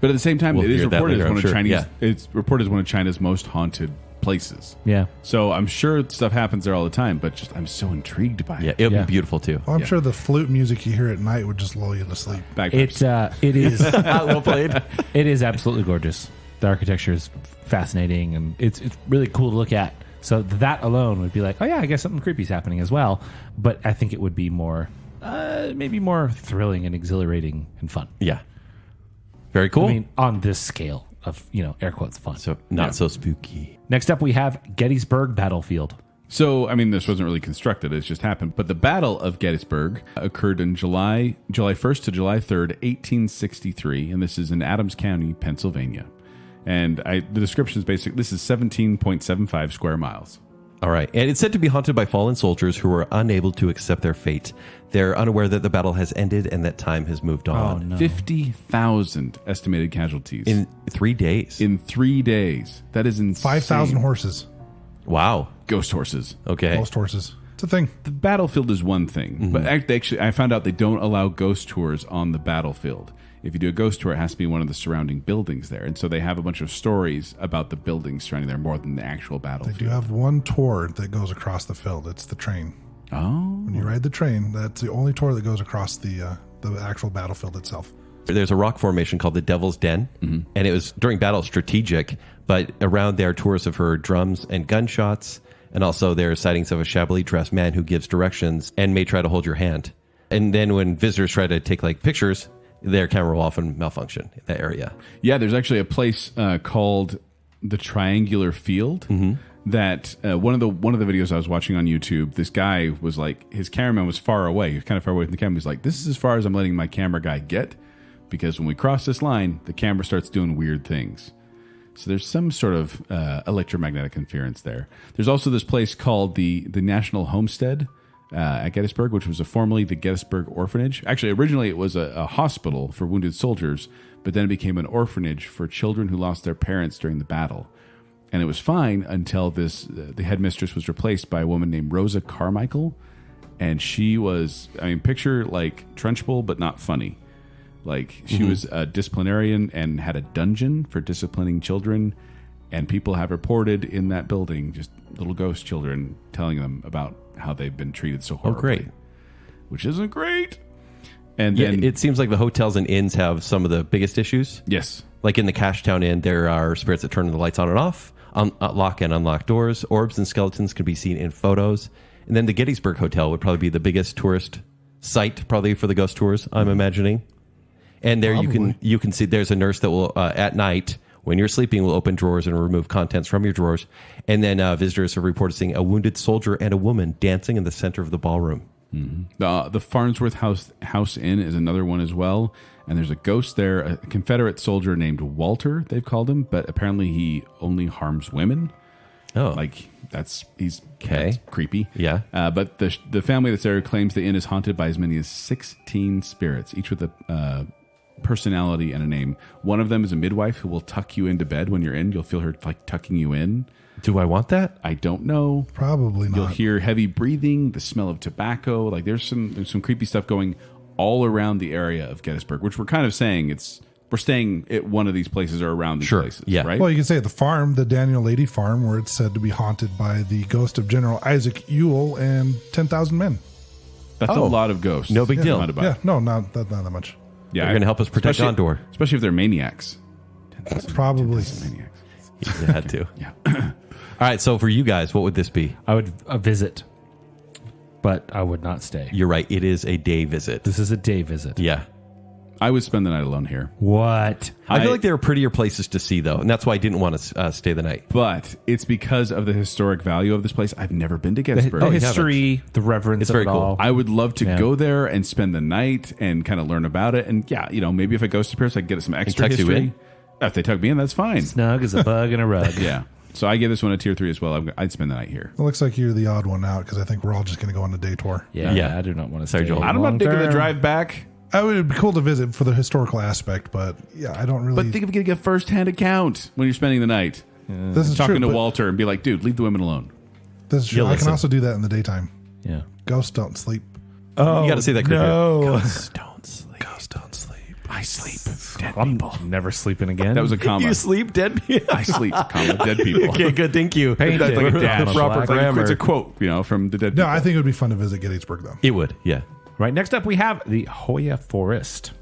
C: But at the same time,
D: We'll
C: it is
D: hear that
C: reported as
D: later,
C: one
D: I'm
C: of
D: sure.
C: Chinese.
D: Yeah.
C: It's reported as one of China's most haunted places.
E: yeah.
C: So I'm sure stuff happens there all the time, but I'm so intrigued by
D: Yeah,
C: it.
D: it would
E: Yeah.
D: be beautiful too.
F: Well, I'm sure the flute music you hear at night would just lull you to sleep.
C: Bagpipes.
E: It is
D: Well played.
E: it is absolutely gorgeous. The architecture is fascinating, and it's really cool to look at. So that alone would be like, oh yeah, I guess something creepy is happening as well. But I think it would be more, maybe more thrilling and exhilarating and fun.
D: Yeah. Very cool.
E: I mean, on this scale of air quotes fun.
D: so not so spooky.
E: Next up, we have Gettysburg Battlefield.
C: So, this wasn't really constructed. It's just happened. But the Battle of Gettysburg occurred in July 1st to July 3rd, 1863. And this is in Adams County, Pennsylvania. And the description is basic. This is 17.75 square miles.
D: All right. And it's said to be haunted by fallen soldiers who were unable to accept their fate. They're unaware that the battle has ended and that time has moved on.
E: Oh, no.
C: 50,000 estimated casualties.
D: In 3 days.
C: In 3 days. That is insane.
F: 5,000 horses,
D: Wow.
C: Ghost horses.
D: Okay.
F: most horses. It's a thing.
C: The battlefield is one thing, but actually, I found out they don't allow ghost tours on the battlefield. If you do a ghost tour, it has to be one of the surrounding buildings there. And so they have a bunch of stories about the buildings surrounding there more than the actual
F: They
C: battlefield.
F: do have one tour that goes across the field. It's the train.
C: Oh.
F: When you ride the train, that's the only tour that goes across the actual battlefield itself.
D: There's a rock formation called the Devil's Den, and it was during battle strategic, but around there, tourists have heard drums and gunshots, and also there are sightings of a shabbily dressed man who gives directions and may try to hold your hand. And then when visitors try to take pictures, their camera will often malfunction in that area.
C: Yeah, there's actually a place called the Triangular Field that one of the videos I was watching on YouTube, this guy was like, his cameraman was far away. He was kind of far away from the camera. He's like, this is as far as I'm letting my camera guy get, because when we cross this line, the camera starts doing weird things. So there's some sort of electromagnetic interference there. There's also this place called the National Homestead at Gettysburg, which was formerly the Gettysburg Orphanage. Actually, originally it was a hospital for wounded soldiers, but then it became an orphanage for children who lost their parents during the battle. And it was fine until the headmistress was replaced by a woman named Rosa Carmichael. And she was, picture like Trunchbull, but not funny. Like, she was a disciplinarian and had a dungeon for disciplining children. And people have reported in that building just little ghost children telling them about how they've been treated so horribly.
D: Oh, great.
C: Which isn't great. And
D: Yeah,
C: then,
D: it seems like the hotels and inns have some of the biggest issues.
C: yes.
D: Like in the Cashtown Inn, there are spirits that turn the lights on and off, lock and unlock doors. Orbs and skeletons can be seen in photos. And then the Gettysburg Hotel would probably be the biggest tourist site, probably for the ghost tours, I'm imagining. And there you can see there's a nurse that will at night When you're sleeping, we'll open drawers and remove contents from your drawers. And then visitors have reported seeing a wounded soldier and a woman dancing in the center of the ballroom.
C: Mm-hmm. The Farnsworth House Inn is another one as well. And there's a ghost there, a Confederate soldier named Walter, they've called him. But apparently he only harms women.
D: Oh.
C: Like, that's creepy.
D: Yeah.
C: But the family that's there claims the inn is haunted by as many as 16 spirits, each with a personality and a name. One of them is a midwife who will tuck you into bed when you're in. You'll feel her like tucking you in.
D: Do I want that?
C: I don't know.
F: Probably not.
C: You'll hear heavy breathing, the smell of tobacco. Like there's some creepy stuff going all around the area of Gettysburg, which we're kind of saying we're staying at one of these places or around these places.
D: Yeah.
C: Right.
F: Well, you can say at the farm, the Daniel Lady Farm, where it's said to be haunted by the ghost of General Isaac Ewell and 10,000 men.
C: That's a lot of ghosts.
D: No big deal.
F: Yeah, no, not that much.
C: Yeah,
D: They're going to help us protect Gondor.
C: Especially if they're maniacs.
F: Probably.
C: 10,000 maniacs.
D: You had to.
C: Yeah.
D: All right, so for you guys, what would this be?
E: I would visit, but I would not stay.
D: You're right. It is a day visit.
E: This is a day visit.
D: Yeah.
C: I would spend the night alone here.
E: What?
D: I feel like there are prettier places to see, though, and that's why I didn't want to stay the night.
C: But it's because of the historic value of this place. I've never been to Gettysburg.
E: The history, the reverence
D: It's very
E: of it
D: cool.
E: all.
C: I would love to
E: Yeah.
C: go there and spend the night and kind of learn about it. And yeah, maybe if a ghost appears, I can get some extra
D: tuck you
C: history.
D: in?
C: If they tuck me in, that's fine.
E: Snug as a bug in a rug.
C: Yeah. So I give this one a tier 3 as well. I'd spend the night here.
F: It looks like you're the odd one out because I think we're all just going to go on a day tour.
E: Yeah, I do not want to stay.
D: Joel.
C: I'm not digging the
E: long-term.
C: drive back.
F: It would be cool to visit for the historical aspect, but yeah, I don't really.
C: But think of getting a first-hand account when you're spending the night.
F: this is
C: Talking
F: true.
C: to
F: but
C: Walter and be like, dude, leave the women alone.
F: This is true.
D: You'll
F: I can
D: listen.
F: also do that in the daytime.
E: Yeah.
F: Ghosts don't sleep.
E: Oh,
D: You got to say that, Chris.
E: no.
D: Ghosts don't sleep.
F: Ghosts don't sleep.
C: I sleep.
E: I'm never sleeping again.
C: That was a comma.
D: You sleep, dead people.
C: I sleep, comma, dead people.
D: Okay, good. Thank you.
E: Painted.
C: That's like a dash.
D: Proper
C: It's like
D: grammar.
C: it's a quote, from the dead
F: No,
C: people.
F: I think it would be fun to visit Gettysburg, though.
D: It would, yeah.
E: Right, next up we have the Hoya Forest.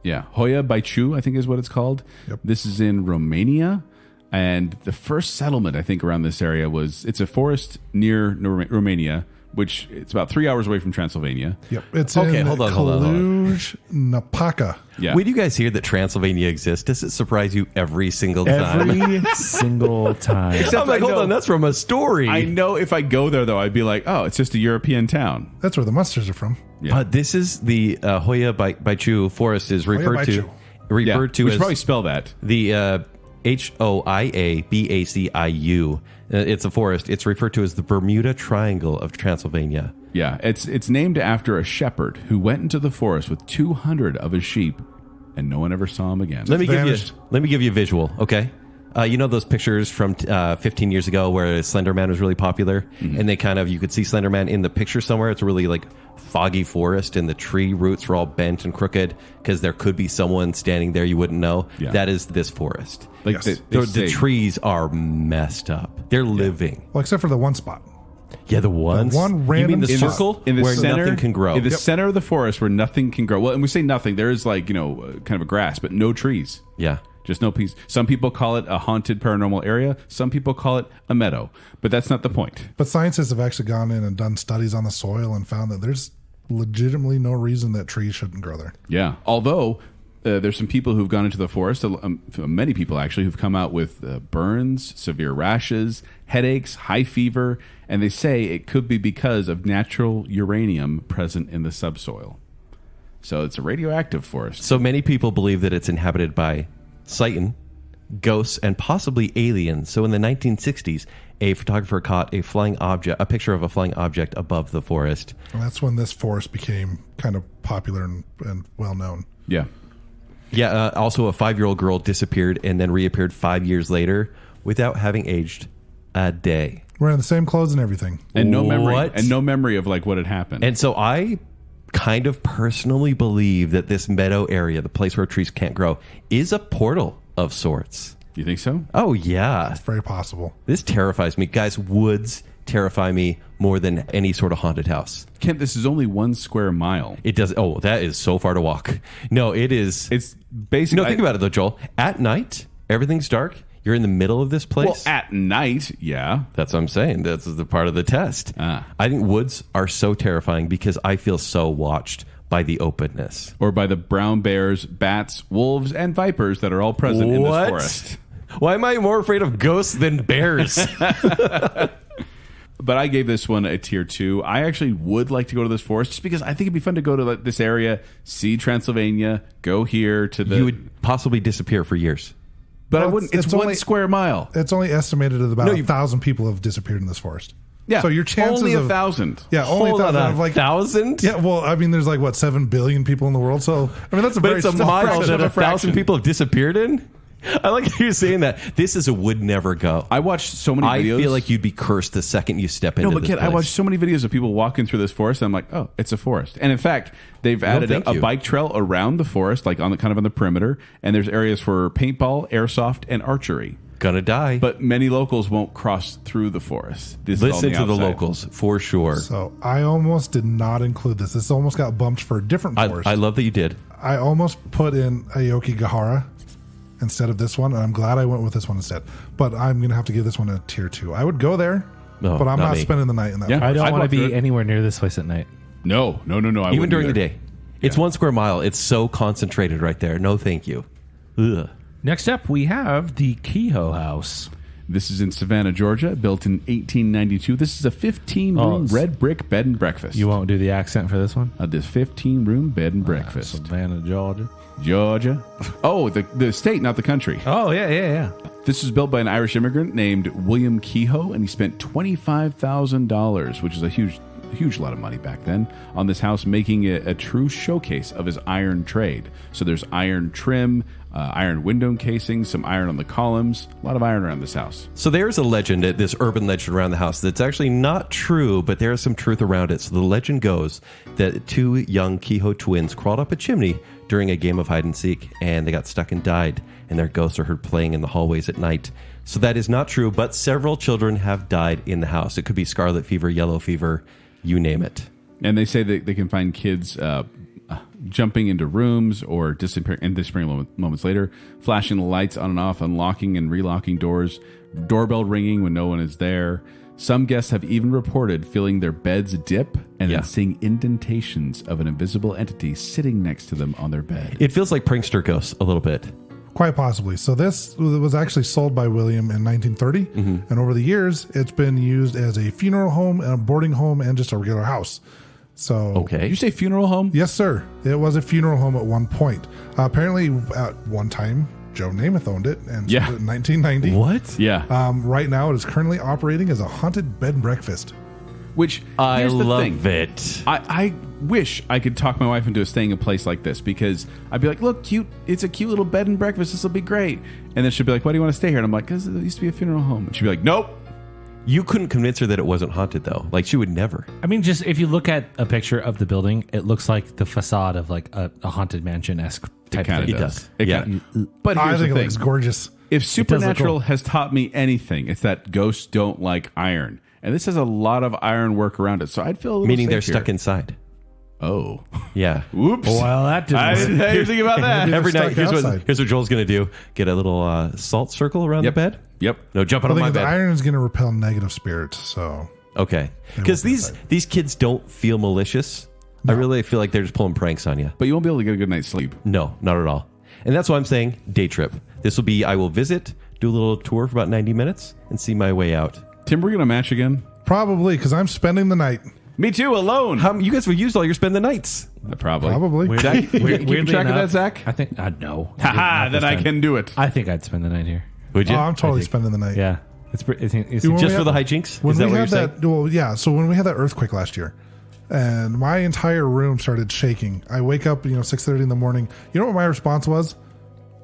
C: Yeah, Hoya Baichu, I think is what it's called.
F: Yep.
C: This is in Romania, and the first settlement I think around this area it's a forest near Romania, which it's about 3 hours away from Transylvania.
F: Yep. It's
D: Okay,
F: in
D: hold on.
F: Cluj-Napoca.
C: Yeah,
D: When you guys hear that Transylvania exists, does it surprise you every single time?
E: Every single time.
D: I'm like,
C: I
D: hold
C: know.
D: on, that's from a story.
C: I know if I go there though, I'd be like, oh, it's just a European town.
F: That's where the Munsters are from.
C: Yeah.
D: But this is the Hoya Baichu forest is referred to
C: We should
D: as
C: probably spell that.
D: the Hoyabaciu. It's a forest. It's referred to as the Bermuda Triangle of Transylvania.
C: Yeah, it's named after a shepherd who went into the forest with 200 of his sheep, and no one ever saw him again.
D: Let me
F: vanished.
D: give you a visual, okay? You know those pictures from 15 years ago where Slender Man was really popular, and they you could see Slender Man in the picture somewhere. It's a really like foggy forest, and the tree roots were all bent and crooked because there could be someone standing there you wouldn't know.
C: Yeah.
D: That is this forest.
C: Like
F: Yes.
D: The trees are messed up. They're living.
F: Well, except for the one spot.
D: Yeah, the ones.
F: one
D: You mean
F: random
D: the
F: spot.
D: circle
C: in the
D: where
C: center,
D: nothing can grow?
C: In the center of the forest where nothing can grow. Well, and we say nothing. There is kind of a grass, but no trees.
D: Yeah.
C: Just no peace. Some people call it a haunted paranormal area. Some people call it a meadow. But that's not the point.
F: But scientists have actually gone in and done studies on the soil and found that there's legitimately no reason that trees shouldn't grow there.
C: Yeah. Although there's some people who've gone into the forest, many people actually, who've come out with burns, severe rashes, headaches, high fever, and they say it could be because of natural uranium present in the subsoil. So it's a radioactive forest.
D: So many people believe that it's inhabited by Satan, ghosts, and possibly aliens. So in the 1960s, a photographer caught a picture of a flying object above the forest.
F: And that's when this forest became kind of popular and well known.
C: Yeah.
D: Yeah, also a 5-year-old girl disappeared and then reappeared 5 years later without having aged a day.
F: Wearing the same clothes and everything.
C: And no memory.
D: What?
C: And no memory of what had happened.
D: And so I kind of personally believe that this meadow area, the place where trees can't grow, is a portal of sorts.
C: You think so?
D: Oh, yeah.
F: Very possible.
D: This terrifies me. Guys, woods terrify me more than any sort of haunted house.
C: Kent, this is only 1 square mile.
D: It does. Oh, that is so far to walk. No, it is.
C: It's basically...
D: No, think about it, though, Joel. At night, everything's dark. You're in the middle of this place.
C: Well, at night, yeah.
D: That's what I'm saying. That's the part of the test.
C: Ah.
D: I think woods are so terrifying because I feel so watched by the openness.
C: Or by the brown bears, bats, wolves, and vipers that are all present in this
D: What?
C: forest.
D: Why am I more afraid of ghosts than bears?
C: But I gave this one a tier 2. I actually would like to go to this forest just because I think it'd be fun to go to this area, see Transylvania, go here to the...
D: You would possibly disappear for years.
C: But I
F: Well,
C: wouldn't. It's
F: only-
C: 1 square mile.
F: It's only estimated that about 1,000 people have disappeared in this forest.
C: Yeah.
F: So your chances
C: only
F: of
C: 1,000.
F: Yeah, only
D: Hold on,
F: 1,000 of
D: 1,000?
F: Yeah, well, I mean, there's like what 7 billion people in the world. So I mean, that's a
D: But
F: very
D: it's a
F: small
D: mile
F: fraction.
D: that
C: of a
D: 1,000
C: fraction.
D: people have disappeared in? I like how you're saying that. This is a would never go.
C: I watched so many
D: I
C: videos.
D: feel like you'd be cursed the second you step into
C: No, but
D: this
C: kid, I
D: place.
C: watched so many videos of people walking through this forest. And I'm like, oh, it's a forest. And in fact, they've added
D: thank
C: a
D: you.
C: bike trail around the forest, like on the kind of on the perimeter. And there's areas for paintball, airsoft, and archery.
D: Gonna die.
C: But many locals won't cross through the forest. This is
D: Listen
C: on
D: to the
C: outside.
D: locals, for sure.
F: So I almost did not include this. This almost got bumped for a different forest.
D: I love that you did.
F: I almost put in Aokigahara instead of this one, and I'm glad I went with this one instead. But I'm going to have to give this one a tier 2. I would go there,
D: No,
F: but I'm
D: not
F: not
D: me.
F: spending the night in that.
C: Yeah.
F: forest.
E: I don't
C: I'd
E: want
C: walk
E: to
C: through
E: be
C: it.
E: anywhere near this place at night.
C: No. I
D: Even
C: wouldn't
D: during the
C: either.
D: day. It's 1 square mile. It's so concentrated right there. No, thank you. Ugh.
E: Next up, we have the Kehoe House.
C: This is in Savannah, Georgia, built in 1892. This is a 15-room red brick bed and breakfast.
E: You won't do the accent for this one?
C: This 15-room bed and breakfast.
E: Savannah, Georgia.
C: Georgia. Oh, the state, not the country.
E: Oh, yeah.
C: This was built by an Irish immigrant named William Kehoe, and he spent $25,000, which is a huge lot of money back then, on this house, making it a true showcase of his iron trade. So there's iron trim, iron window casings, some iron on the columns, a lot of iron around this house.
D: So there's a legend, this urban legend around the house that's actually not true, but there's some truth around it. So the legend goes that 2 young Kehoe twins crawled up a chimney during a game of hide and seek, and they got stuck and died, and their ghosts are heard playing in the hallways at night. So that is not true, but several children have died in the house. It could be scarlet fever, yellow fever, you name it.
C: And they say that they can find kids jumping into rooms or disappearing moments later, flashing the lights on and off, unlocking and relocking doors, doorbell ringing when no one is there. Some guests have even reported feeling their beds dip and then seeing indentations of an invisible entity sitting next to them on their bed.
D: It feels like prankster ghosts a little bit.
F: Quite possibly. So this was actually sold by William in 1930, and over the years, it's been used as a funeral home, and a boarding home, and just a regular house. So,
D: Okay.
C: Did you say funeral home?
F: yes, sir. It was a funeral home at one point. Apparently, at one time, Joe Namath owned it, and
C: Yeah.
F: sold it in 1990.
D: What?
C: Yeah.
F: Right now, it is currently operating as a haunted bed and breakfast.
C: Which,
D: I
C: here's the
D: love
C: thing.
D: it.
C: I wish I could talk my wife into staying in a place like this, because I'd be like, look, cute. It's a cute little bed and breakfast. This will be great. And then she'd be like, why do you want to stay here? And I'm like, because it used to be a funeral home. And she'd be like, nope.
D: You couldn't convince her that it wasn't haunted, though. Like, she would never.
E: I mean, just if you look at a picture of the building, it looks like the facade of like a haunted mansion-esque type
C: kinda
E: thing.
D: It does.
C: It
D: Yeah.
C: kinda- But
F: I
C: here's
F: think
C: the
F: it
C: thing.
F: looks gorgeous.
C: If
E: does look
C: Supernatural
E: cool.
C: has taught me anything, it's that ghosts don't like iron. And this has a lot of iron work around it. So I'd feel a little
D: Meaning they're
C: safe
D: stuck
C: here.
D: inside.
C: Oh.
D: Yeah.
C: Whoops.
E: Well, that didn't
C: I
E: work.
C: didn't even think about that.
F: Maybe
D: Every
F: they're
D: night,
F: stuck outside.
D: here's what Joel's going to do. Get a little salt circle around
C: Yep.
D: the bed.
C: Yep.
D: No, jumping
F: I
D: on my
F: think the
D: bed.
F: iron is going to repel negative spirits. So,
D: Okay. Because
F: won't be
D: these
F: inside.
D: these kids don't feel malicious. I really feel like they're just pulling pranks on you.
C: But you won't be able to get a good night's sleep.
D: No, not at all. And that's why I'm saying day trip. This will be, I will visit, do a little tour for about 90 minutes, and see my way out.
C: Tim, we're going to match again?
F: probably because I'm spending the night.
C: Me too, alone.
D: You guys have used all your spend the nights.
C: Probably.
F: Probably.
C: Zach, you keep
E: Weirdly
C: track of that,
E: enough,
C: Zach?
E: I think no.
C: Haha,
E: Not this
C: then I
E: time.
C: can do it.
E: I think I'd spend the night here.
D: Would you?
F: Oh, I'm totally
E: think-
F: spending the night.
E: Yeah, it's
F: When
D: just
F: we
D: for
F: had-
D: the hijinks?
F: When
D: Is that
F: we
D: what you're
F: had
D: saying?
F: that, well, yeah. So when we had that earthquake last year, and my entire room started shaking, I wake up, 6:30 in the morning. You know what my response was?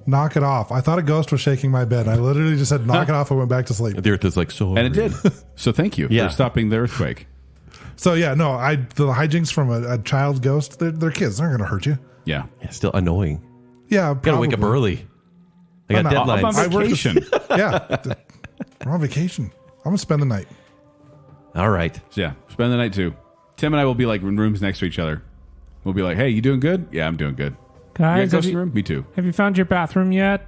F: Knock it off. I thought a ghost was shaking my bed. I literally just said, knock it off. I went back to sleep.
D: The earth is like so.
C: And it did. So thank you
D: Yeah.
C: for stopping the earthquake.
F: So yeah, no, the hijinks from a child ghost, they're kids. They're not going to hurt you.
C: Yeah.
D: Yeah, still annoying.
F: Yeah,
D: Gotta wake up early. I got
F: I'm not-
C: I'm on
D: deadlines.
C: vacation.
F: Yeah, we're on vacation. I'm gonna spend the night.
D: All right.
C: So yeah, spend the night too. Tim and I will be like in rooms next to each other. We'll be like, hey, you doing good? Yeah, I'm doing good. You got
E: Guys,
C: ghosts in the room? Me too.
E: have you found your bathroom yet?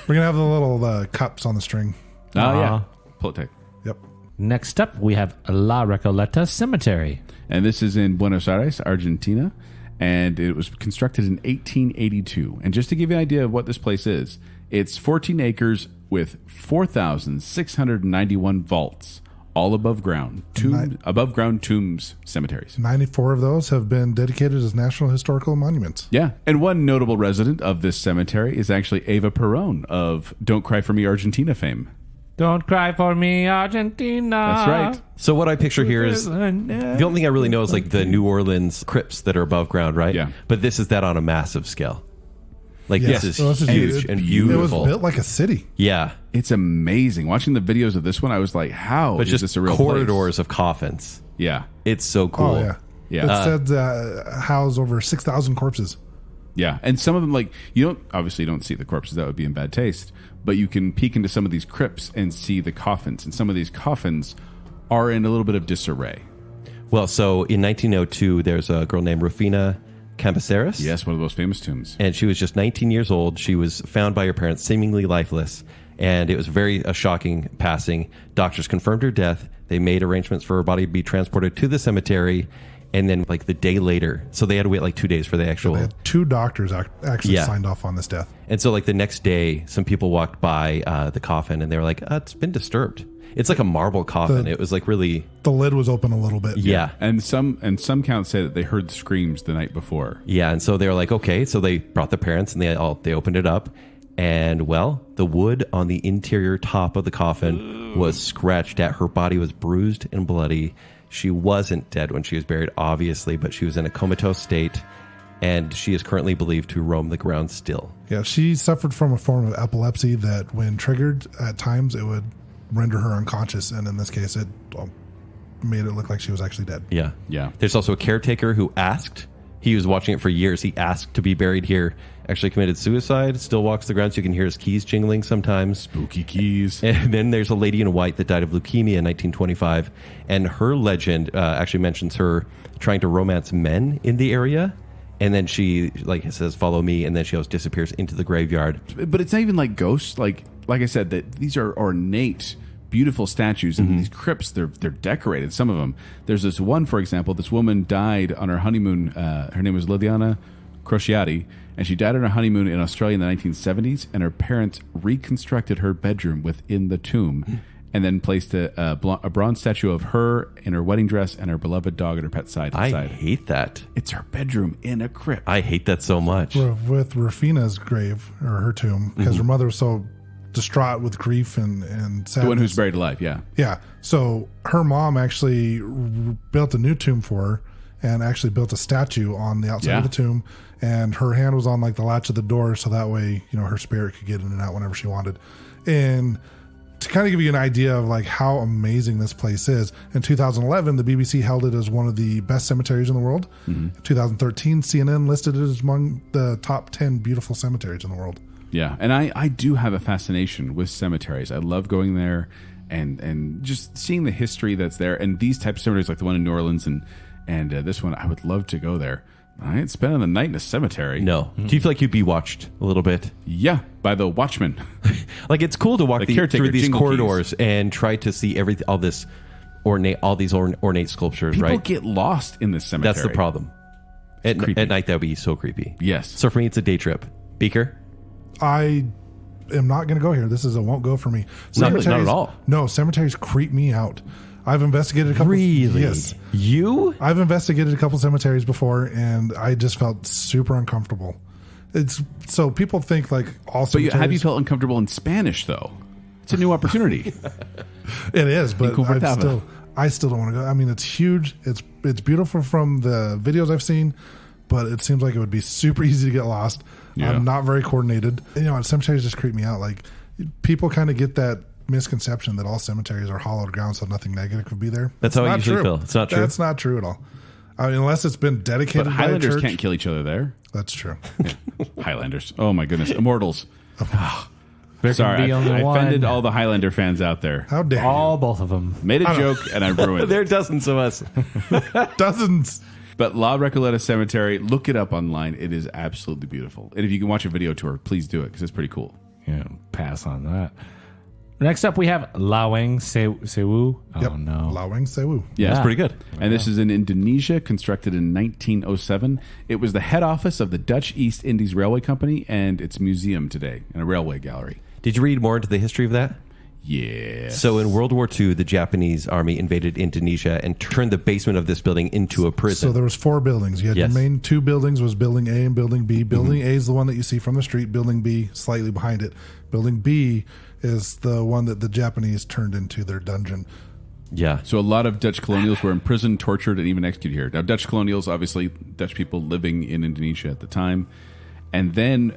F: We're gonna have the little cups on the string.
C: Oh, yeah. Pull it tight.
F: Yep.
E: Next up, we have La Recoleta Cemetery.
C: And this is in Buenos Aires, Argentina. And it was constructed in 1882. And just to give you an idea of what this place is, it's 14 acres with 4,691 vaults, all above ground, tombs, cemeteries.
F: 94 of those have been dedicated as National Historical Monuments.
C: Yeah. And one notable resident of this cemetery is actually Eva Perón of Don't Cry For Me, Argentina fame.
E: Don't cry for me, Argentina.
C: That's right.
D: So what I picture here is, the only thing I really know is like the New Orleans crypts that are above ground, right?
C: Yeah.
D: But this is that on a massive scale. Like
F: Yes.
D: this
F: Well,
D: is
F: this is
D: huge
F: huge.
D: and
F: It
D: beautiful.
F: was built like a city.
D: Yeah.
C: It's amazing. Watching the videos of this one, I was like, how
D: But
C: is
D: just
C: this a real
D: corridors
C: place?
D: of coffins.
C: Yeah.
D: It's so cool.
F: Oh, yeah.
C: Yeah.
F: It said house over 6,000 corpses.
C: Yeah. And some of them, like, you don't see the corpses. That would be in bad taste. But you can peek into some of these crypts and see the coffins. And some of these coffins are in a little bit of disarray.
D: Well, so in 1902, there's a girl named Rufina Cambaceres.
C: Yes, one of those famous tombs.
D: And she was just 19 years old. She was found by her parents seemingly lifeless. And it was a shocking passing. Doctors confirmed her death. They made arrangements for her body to be transported to the cemetery. And then like the day later, so they had to wait like 2 days for the actual...
F: They had 2 doctors actually signed off on this death.
D: And so like the next day, some people walked by the coffin and they were like, it's been disturbed. It's like a marble coffin. It was like really...
F: The lid was open a little bit.
D: Yeah.
C: And some counts say that they heard screams the night before.
D: Yeah, and so they were like, okay. So they brought the parents and they opened it up. And, well, the wood on the interior top of the coffin was scratched at. Her body was bruised and bloody. She wasn't dead when she was buried, obviously, but she was in a comatose state. And she is currently believed to roam the ground still.
F: Yeah, she suffered from a form of epilepsy that when triggered at times, it would render her unconscious. And in this case, it made it look like she was actually dead.
D: Yeah.
C: Yeah.
D: There's also a caretaker who asked. He was watching it for years. He asked to be buried here. Actually committed suicide. Still walks the ground, so you can hear his keys jingling sometimes.
C: Spooky keys.
D: And then there's a lady in white that died of leukemia in 1925. And her legend actually mentions her trying to romance men in the area. And then she says, "Follow me," and then she always disappears into the graveyard.
C: But it's not even like ghosts. Like I said, that these are ornate, beautiful statues, and these crypts, they're decorated. Some of them. There's this one, for example. This woman died on her honeymoon. Her name was Liliana Crociati, and she died on her honeymoon in Australia in the 1970s. And her parents reconstructed her bedroom within the tomb. And then placed a bronze statue of her in her wedding dress and her beloved dog and her pet side by
D: I
C: side.
D: hate that.
C: It's her bedroom in a crypt.
D: I hate that so much.
F: With Rufina's grave, or her tomb, because her mother was so distraught with grief and sadness.
C: The one who's buried alive, yeah.
F: Yeah. So her mom actually built a new tomb for her and actually built a statue on the outside of the tomb. And her hand was on like the latch of the door, so that way, her spirit could get in and out whenever she wanted. And to kind of give you an idea of like how amazing this place is, in 2011, the BBC held it as one of the best cemeteries in the world. In 2013, CNN listed it as among the top 10 beautiful cemeteries in the world.
C: Yeah, and I do have a fascination with cemeteries. I love going there and just seeing the history that's there. And these types of cemeteries, like the one in New Orleans and this one, I would love to go there. I ain't spending the night in a cemetery.
D: No. Do you feel like you'd be watched a little bit?
C: Yeah, by the watchman.
D: Like it's cool to walk
C: caretaker,
D: through these
C: jingle
D: corridors and try to see all these ornate sculptures.
C: People
D: right?
C: get lost in this cemetery.
D: That's the problem. At night, that would be so creepy.
C: Yes.
D: So for me, it's a day trip. Beaker?
F: I am not going to go here. This is a won't go for me.
D: Not at all.
F: No, cemeteries creep me out. I've investigated a couple.
D: Really?
F: Yes.
D: You?
F: I've investigated a couple cemeteries before, and I just felt super uncomfortable. It's so people think like all cemeteries.
C: But have you felt uncomfortable in Spanish though? It's a new opportunity.
F: It is, but
C: Inconfortable.
F: I still don't want to go. I mean, it's huge. It's beautiful from the videos I've seen, but it seems like it would be super easy to get lost.
C: Yeah.
F: I'm not very coordinated. Cemeteries just creep me out. Like people kind of get that misconception that all cemeteries are hollowed ground, so nothing negative could be there.
D: That's how I usually feel. It's not true.
F: That's not true at all. I mean, unless it's been dedicated
C: But
F: by a
C: Highlanders
F: church.
C: can't kill each other there.
F: That's true.
C: Highlanders. Oh my goodness. Immortals.
E: There
C: Sorry,
E: can be only
C: I offended
E: one.
C: all the Highlander fans out there.
F: How dare
E: All both of them.
C: Made a joke and I ruined
D: There are
C: it.
D: dozens of us.
F: you? Dozens.
C: But La Recoleta Cemetery, look it up online. It is absolutely beautiful. And if you can watch a video tour, please do it because it's pretty cool.
E: Yeah, pass on that. Next up, we have Lawang Sewu. Oh,
F: Yep.
E: no.
F: Lawang Sewu.
C: Yeah,
D: That's pretty good.
C: And this is in Indonesia, constructed in 1907. It was the head office of the Dutch East Indies Railway Company and its museum today, and a railway gallery.
D: Did you read more into the history of that?
C: Yeah.
D: So in World War II, the Japanese army invaded Indonesia and turned the basement of this building into a prison.
F: So there was 4 buildings. You had
D: Yes.
F: your main 2 buildings was Building A and Building B. Building A is the one that you see from the street. Building B, slightly behind it. Building B is the one that the Japanese turned into their dungeon.
D: Yeah.
C: So a lot of Dutch colonials were imprisoned, tortured, and even executed here. Now, Dutch colonials, obviously, Dutch people living in Indonesia at the time. And then...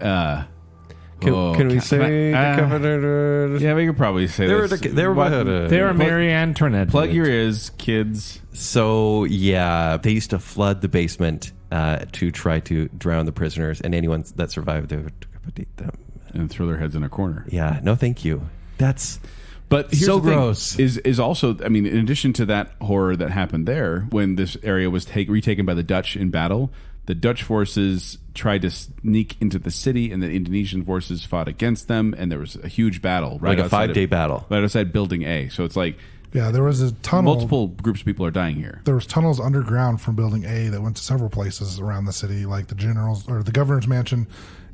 D: Can we say the confederates?
C: Yeah, we could probably say
D: They were
C: this.
D: they were
E: Mary Antoinette.
C: Plug your ears, kids.
D: So, yeah, they used to flood the basement to try to drown the prisoners, and anyone that survived, they would decapitate them.
C: And throw their heads in a corner.
D: Yeah, no thank you. That's
C: But here's
D: so
C: the thing,
D: gross.
C: Is also, I mean, in addition to that horror that happened there, when this area was retaken by the Dutch in battle, the Dutch forces tried to sneak into the city, and the Indonesian forces fought against them, and there was a huge battle.
D: like a
C: outside
D: 5-day battle.
C: Right outside Building A. So it's like
F: Yeah, there was a tunnel.
C: multiple groups of people are dying here.
F: There was tunnels underground from Building A that went to several places around the city, like the general's or the governor's mansion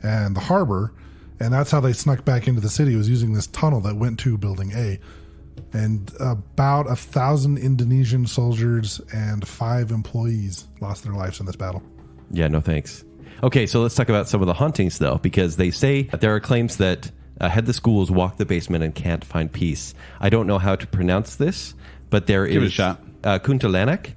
F: and the harbor. And that's how they snuck back into the city, was using this tunnel that went to Building A. And about 1,000 Indonesian soldiers and 5 employees lost their lives in this battle.
D: Yeah, no thanks. Okay, so let's talk about some of the hauntings, though, because they say that there are claims that head the schools walk the basement and can't find peace. I don't know how to pronounce this, but there
C: Give it a
D: is
C: shot.
D: Kuntilanak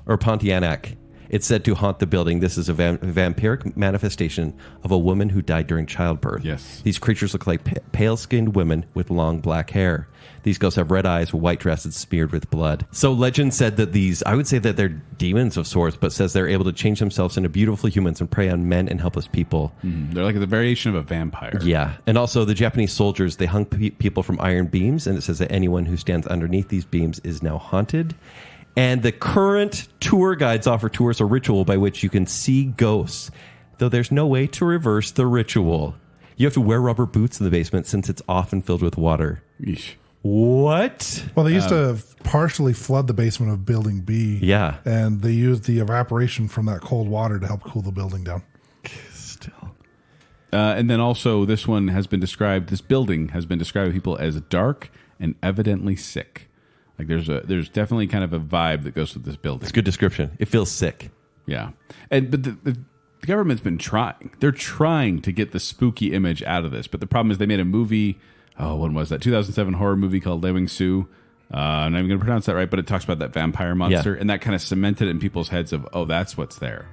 D: or Pontianak. It's said to haunt the building. This is a vampiric manifestation of a woman who died during childbirth.
C: Yes.
D: These creatures look like pale-skinned women with long black hair. These ghosts have red eyes, white dresses smeared with blood. So legend said that these, I would say that they're demons of sorts, but says they're able to change themselves into beautiful humans and prey on men and helpless people.
C: They're like the variation of a vampire.
D: Yeah. And also the Japanese soldiers, they hung people from iron beams, and it says that anyone who stands underneath these beams is now haunted. And the current tour guides offer tours a ritual by which you can see ghosts, though there's no way to reverse the ritual. You have to wear rubber boots in the basement since it's often filled with water.
C: Yeesh.
D: What?
F: Well, they used to partially flood the basement of Building B.
D: Yeah.
F: And they used the evaporation from that cold water to help cool the building down.
D: Still.
C: And then also this one has been described, this building has been described by people as dark and evidently sick. Like there's definitely kind of a vibe that goes with this building.
D: It's a good description. It feels sick.
C: Yeah. But the government's been trying. They're trying to get the spooky image out of this. But the problem is they made a movie. Oh, when was that? 2007 horror movie called Lawang Sewu. I'm not even going to pronounce that right, but it talks about that vampire monster.
D: Yeah.
C: And that kind of cemented it in people's heads of, oh, that's what's there.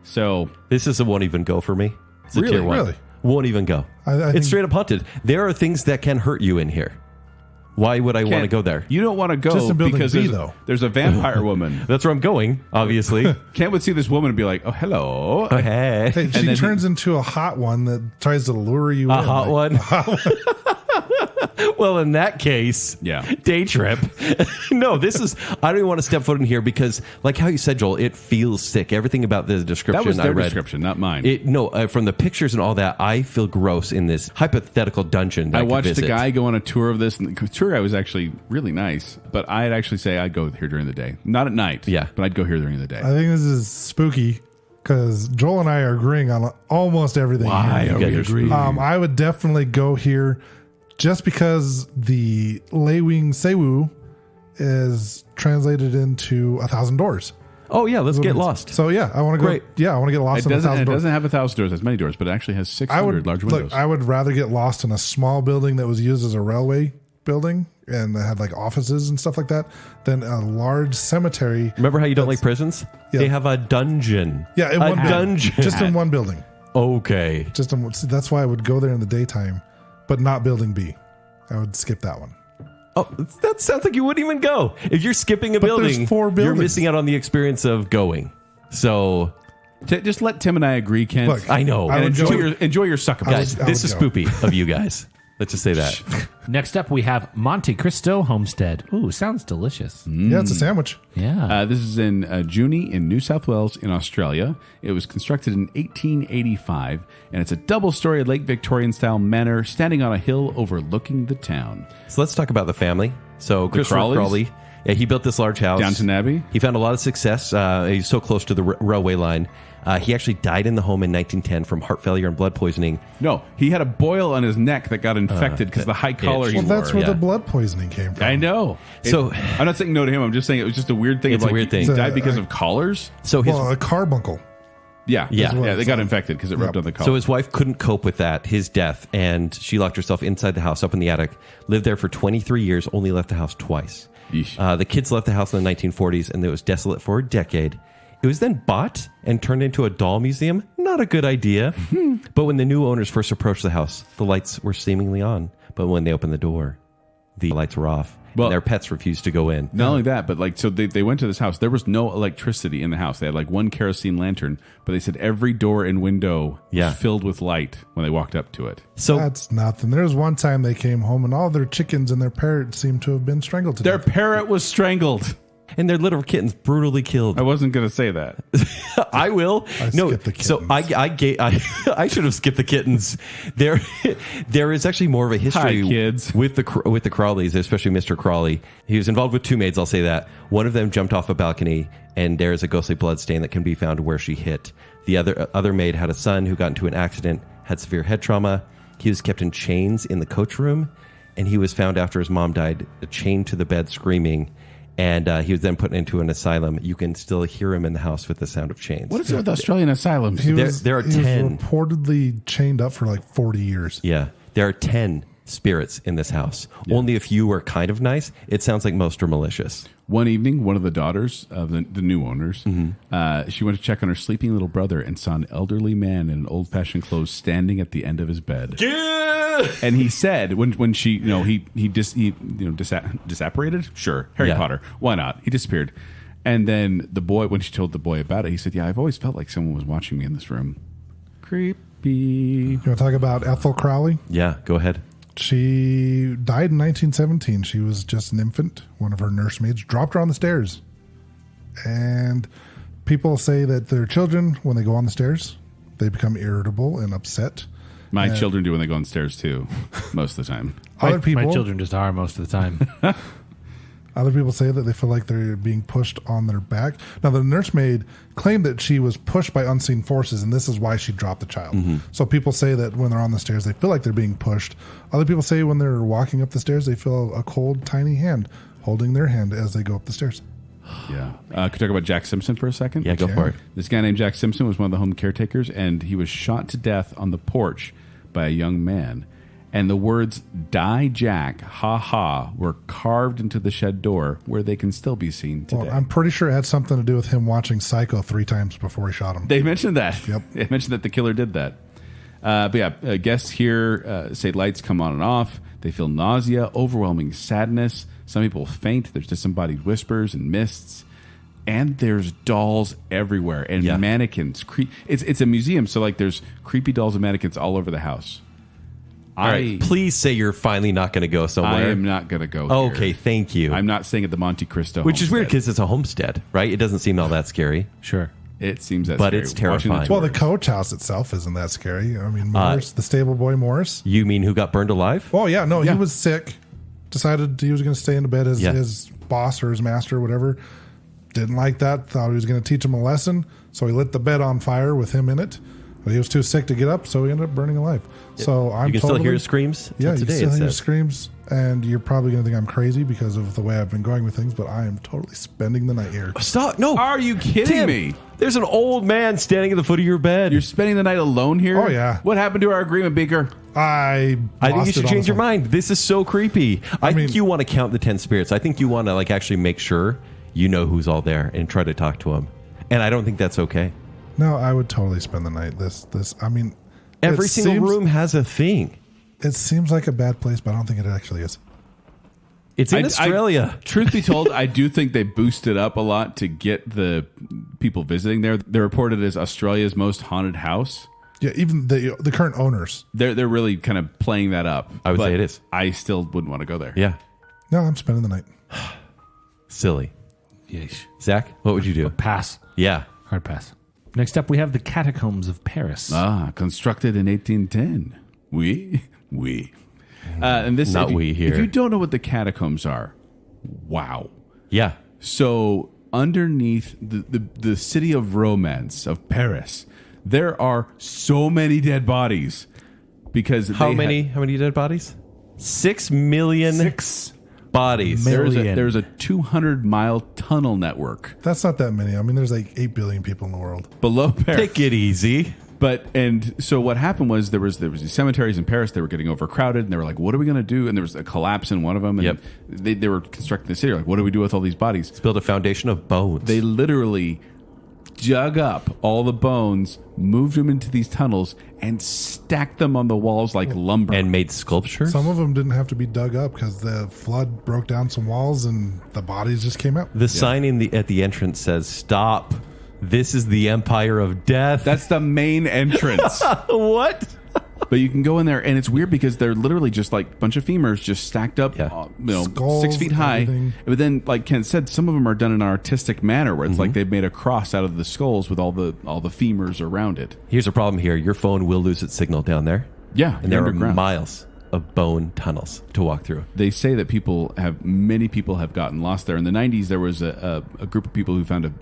C: So
D: This is a won't even go for me. It's a
C: Really?
D: tier 1.
F: Really?
D: Won't even go.
F: I think-
D: It's straight up haunted. There are things that can hurt you in here. Why would I want to go there?
C: You don't want to go
F: Just in Building
C: because
F: B,
C: there's,
F: though.
C: there's a vampire woman.
D: That's where I'm going, obviously.
C: Kent would see this woman and be like, oh, hello.
D: Oh, hey.
F: Hey, she
C: then
F: turns into a hot one that tries to lure you in.
D: A hot one? Well, in that case,
C: Yeah.
D: day trip. No, this is, I don't even want to step foot in here because, like how you said, Joel, it feels sick. Everything about the description
C: That was
D: I
C: their
D: read.
C: description, not mine.
D: From the pictures and all that, I feel gross in this hypothetical dungeon. That
C: I
D: could
C: watched
D: visit.
C: a guy go on a tour of this, and the tour guy was actually really nice. But I'd actually say I'd go here during the day, not at night.
D: Yeah.
C: but I'd go here during the day.
F: I think this is spooky because Joel and I are agreeing on almost everything.
C: Why
F: here.
C: are
D: You
C: we
D: guys are
C: agreeing?
F: I would definitely go here just because the Lawang Sewu is translated into 1,000 doors.
D: Oh, yeah, let's get lost.
F: So yeah, I want to go.
D: Great.
F: Yeah, I want to get lost
C: It
F: in
C: doesn't,
F: 1,000
C: it
F: doors.
C: doesn't have 1,000 doors, as many doors, but it actually has 600 large windows.
F: I would rather get lost in a small building that was used as a railway building and that had like offices and stuff like that than a large cemetery.
D: Remember how you don't like prisons?
F: Yeah.
D: They have a dungeon.
F: Yeah, in
D: a
F: one building.
D: dungeon.
F: Just in one building.
D: Okay.
F: That's why I would go there in the daytime, but not Building B. I would skip that one.
D: Oh, that sounds like you wouldn't even go. If you're skipping a
F: But there's
D: building,
F: 4
D: you're
F: buildings.
D: missing out on the experience of going. So,
C: Just let Tim and I agree, Kent.
F: Look,
D: I know.
F: I
C: and
F: would go-
C: enjoy your sucker
F: I would-
C: guys.
D: This is
F: go.
D: spoopy of you guys. Let's just say that.
E: Next up, we have Monte Cristo Homestead. Ooh, sounds delicious.
F: Yeah, it's a sandwich.
E: Yeah.
C: This is in Junee in New South Wales in Australia. It was constructed in 1885, and it's a double-story Lake Victorian-style manor standing on a hill overlooking the town.
D: So let's talk about the family. So Christopher
C: Crawleys?
D: Crawley, yeah, he built this large house.
C: Downton Abbey?
D: He found a lot of success. He's so close to the railway line. He actually died in the home in 1910 from heart failure and blood poisoning.
C: No, he had a boil on his neck that got infected because the high collar he
F: Well,
C: wore.
F: that's where
D: Yeah.
F: the blood poisoning came from.
C: I know.
D: So-
C: I'm not saying no to him. I'm just saying it was just a weird thing.
D: It's
C: of
D: a weird thing.
C: He died
F: So,
C: because of collars?
D: So his
F: Well, a carbuncle.
C: Yeah.
D: Yeah.
C: Yeah, they got infected because it rubbed on the collar.
D: So his wife couldn't cope with that, his death, and she locked herself inside the house up in the attic, lived there for 23 years, only left the house twice.
C: Yeesh.
D: The kids left the house in the 1940s, and it was desolate for a decade. It was then bought and turned into a doll museum. Not a good idea. But when the new owners first approached the house, the lights were seemingly on. But when they opened the door, the lights were off.
C: Well-
D: and their pets refused to go in.
C: Not only that, but so they went to this house. There was no electricity in the house. They had one kerosene lantern, but they said every door and window
D: Yeah.
C: was filled with light when they walked up to it.
D: So
F: That's nothing. There was one time they came home and all their chickens and their parrots seemed to have been strangled to
C: Their
F: death.
C: parrot was strangled.
D: and their little kittens brutally killed.
C: I wasn't going to say that.
D: I will.
F: I
D: No,
F: skipped the
D: so
F: kittens.
D: I should have skipped the kittens. There is actually more of a history
C: Hi, kids.
D: with the Crawleys, especially Mr. Crawley. He was involved with two maids. I'll say that one of them jumped off a balcony, and there is a ghostly blood stain that can be found where she hit. The other maid had a son who got into an accident, had severe head trauma. He was kept in chains in the coach room, and he was found after his mom died, chained to the bed, screaming. And he was then put into an asylum. You can still hear him in the house with the sound of chains.
C: What is it with Australian asylums?
D: There are
F: he
D: 10.
F: was reportedly chained up for 40 years.
D: Yeah. There are 10 spirits in this house. Only a few are kind of nice. It sounds like most are malicious.
C: One evening, one of the daughters of the new owners, she went to check on her sleeping little brother and saw an elderly man in an old-fashioned clothes standing at the end of his bed. And he said, when she, disapparated? Sure, Harry Potter. Why not? He disappeared. And then the boy, when she told the boy about it, he said, "Yeah, I've always felt like someone was watching me in this room." Creepy.
F: You want to talk about Ethel Crowley?
D: Yeah, go ahead.
F: She died in 1917. She was just an infant. One of her nursemaids dropped her on the stairs. And people say that their children, when they go on the stairs, they become irritable and upset.
C: My children do when they go on stairs too, most of the time.
F: Other people,
E: My children just are most of the time.
F: Other people say that they feel like they're being pushed on their back. Now, the nursemaid claimed that she was pushed by unseen forces, and this is why she dropped the child. So people say that when they're on the stairs, they feel like they're being pushed. Other people say when they're walking up the stairs, they feel a cold, tiny hand holding their hand as they go up the stairs.
C: Yeah. Could we talk about Jack Simpson for a second?
D: Yeah, go for it.
C: This guy named Jack Simpson was one of the home caretakers, and he was shot to death on the porch by a young man. And the words, "Die Jack, ha ha," were carved into the shed door where they can still be seen today.
F: Well, I'm pretty sure it had something to do with him watching Psycho 3 times before he shot him.
C: They mentioned that.
F: Yep.
C: They mentioned that the killer did that. But yeah, guests here say lights come on and off. They feel nausea, overwhelming sadness. Some people faint. There's disembodied whispers and mists. And there's dolls everywhere and mannequins. It's a museum, so there's creepy dolls and mannequins all over the house.
D: All right, please say you're finally not going to go somewhere.
C: I am not going to go here.
D: Okay, thank you.
C: I'm not staying at the Monte Cristo
D: Which is weird
C: homestead.
D: because it's a homestead, right? It doesn't seem all that scary.
E: Sure.
C: It seems that
D: But
C: scary.
D: it's
C: Watching
D: terrifying.
F: Well, the
C: tours.
F: coach house itself isn't that scary. I mean, Morris, the stable boy Morris.
D: You mean who got burned alive?
F: Oh, yeah, no, he was sick. Decided he was going to stay in the bed as his boss or his master or whatever. Didn't like that. Thought he was going to teach him a lesson. So he lit the bed on fire with him in it. But he was too sick to get up, so he ended up burning alive. So I'm
D: You can still hear his screams?
F: Yeah, you
D: Today,
F: still
D: it
F: hear
D: says.
F: screams. And you're probably going to think I'm crazy because of the way I've been going with things, but I am totally spending the night here.
D: Stop. No.
C: Are you kidding
D: Tim,
C: me?
D: There's an old man standing at the foot of your bed.
C: You're spending the night alone here?
F: Oh, yeah.
C: What happened to our agreement, Beaker?
F: I
D: think you
F: lost
D: should
F: it on
D: change
F: this
D: your
F: one.
D: mind. This is so creepy. I think
F: mean-
D: you want to count the 10 spirits. I think you want to actually make sure you know who's all there and try to talk to them. And I don't think that's okay.
F: No, I would totally spend the night. I mean,
D: Every
F: it
D: single
F: seems-
D: room has a thing.
F: It seems like a bad place, but I don't think it actually is.
D: It's in Australia.
C: Truth be told, I do think they boosted up a lot to get the people visiting there. They're reported as Australia's most haunted house.
F: Yeah, even the current owners.
C: They're really kind of playing that up.
D: I would
C: but
D: say it is.
C: I still wouldn't want to go there.
D: Yeah.
F: No, I'm spending the night.
D: Silly.
E: Yeesh.
D: Zach, what would you do?
E: Pass.
D: Yeah.
E: Hard pass. Next up, we have the catacombs of Paris.
C: Constructed in 1810. And this
D: Not
C: if you,
D: we here.
C: If you don't know what the catacombs are, wow.
D: Yeah.
C: So underneath the city of romance of Paris, there are so many dead bodies because
D: How many dead bodies? 6 million bodies.
C: There's a 200-mile tunnel network
F: That's not that many. I mean, there's like 8 billion people in the world.
C: below Paris.
D: Take it easy.
C: And so what happened was there was these cemeteries in Paris. They were getting overcrowded, and they were like, "What are we going to do?" And there was a collapse in one of them. And they were constructing the city. Like, what do we do with all these bodies?
D: Let's build a foundation of bones.
C: They literally dug up all the bones, moved them into these tunnels, and stacked them on the walls like lumber.
D: and made sculptures.
F: Some of them didn't have to be dug up because the flood broke down some walls and the bodies just came out.
D: The sign at the entrance says, "Stop. This is the Empire of Death."
C: That's the main entrance.
D: What?
C: But you can go in there, and it's weird because they're literally just like a bunch of femurs just stacked up,
F: Skulls,
C: 6 feet high.
F: everything.
C: But then, like Ken said, some of them are done in an artistic manner where it's like they've made a cross out of the skulls with all the femurs around it.
D: Here's a problem here. Your phone will lose its signal down there.
C: Yeah,
D: And there are
C: underground.
D: miles of bone tunnels to walk through.
C: They say that many people have gotten lost there. In the 90s, there was a group of people who found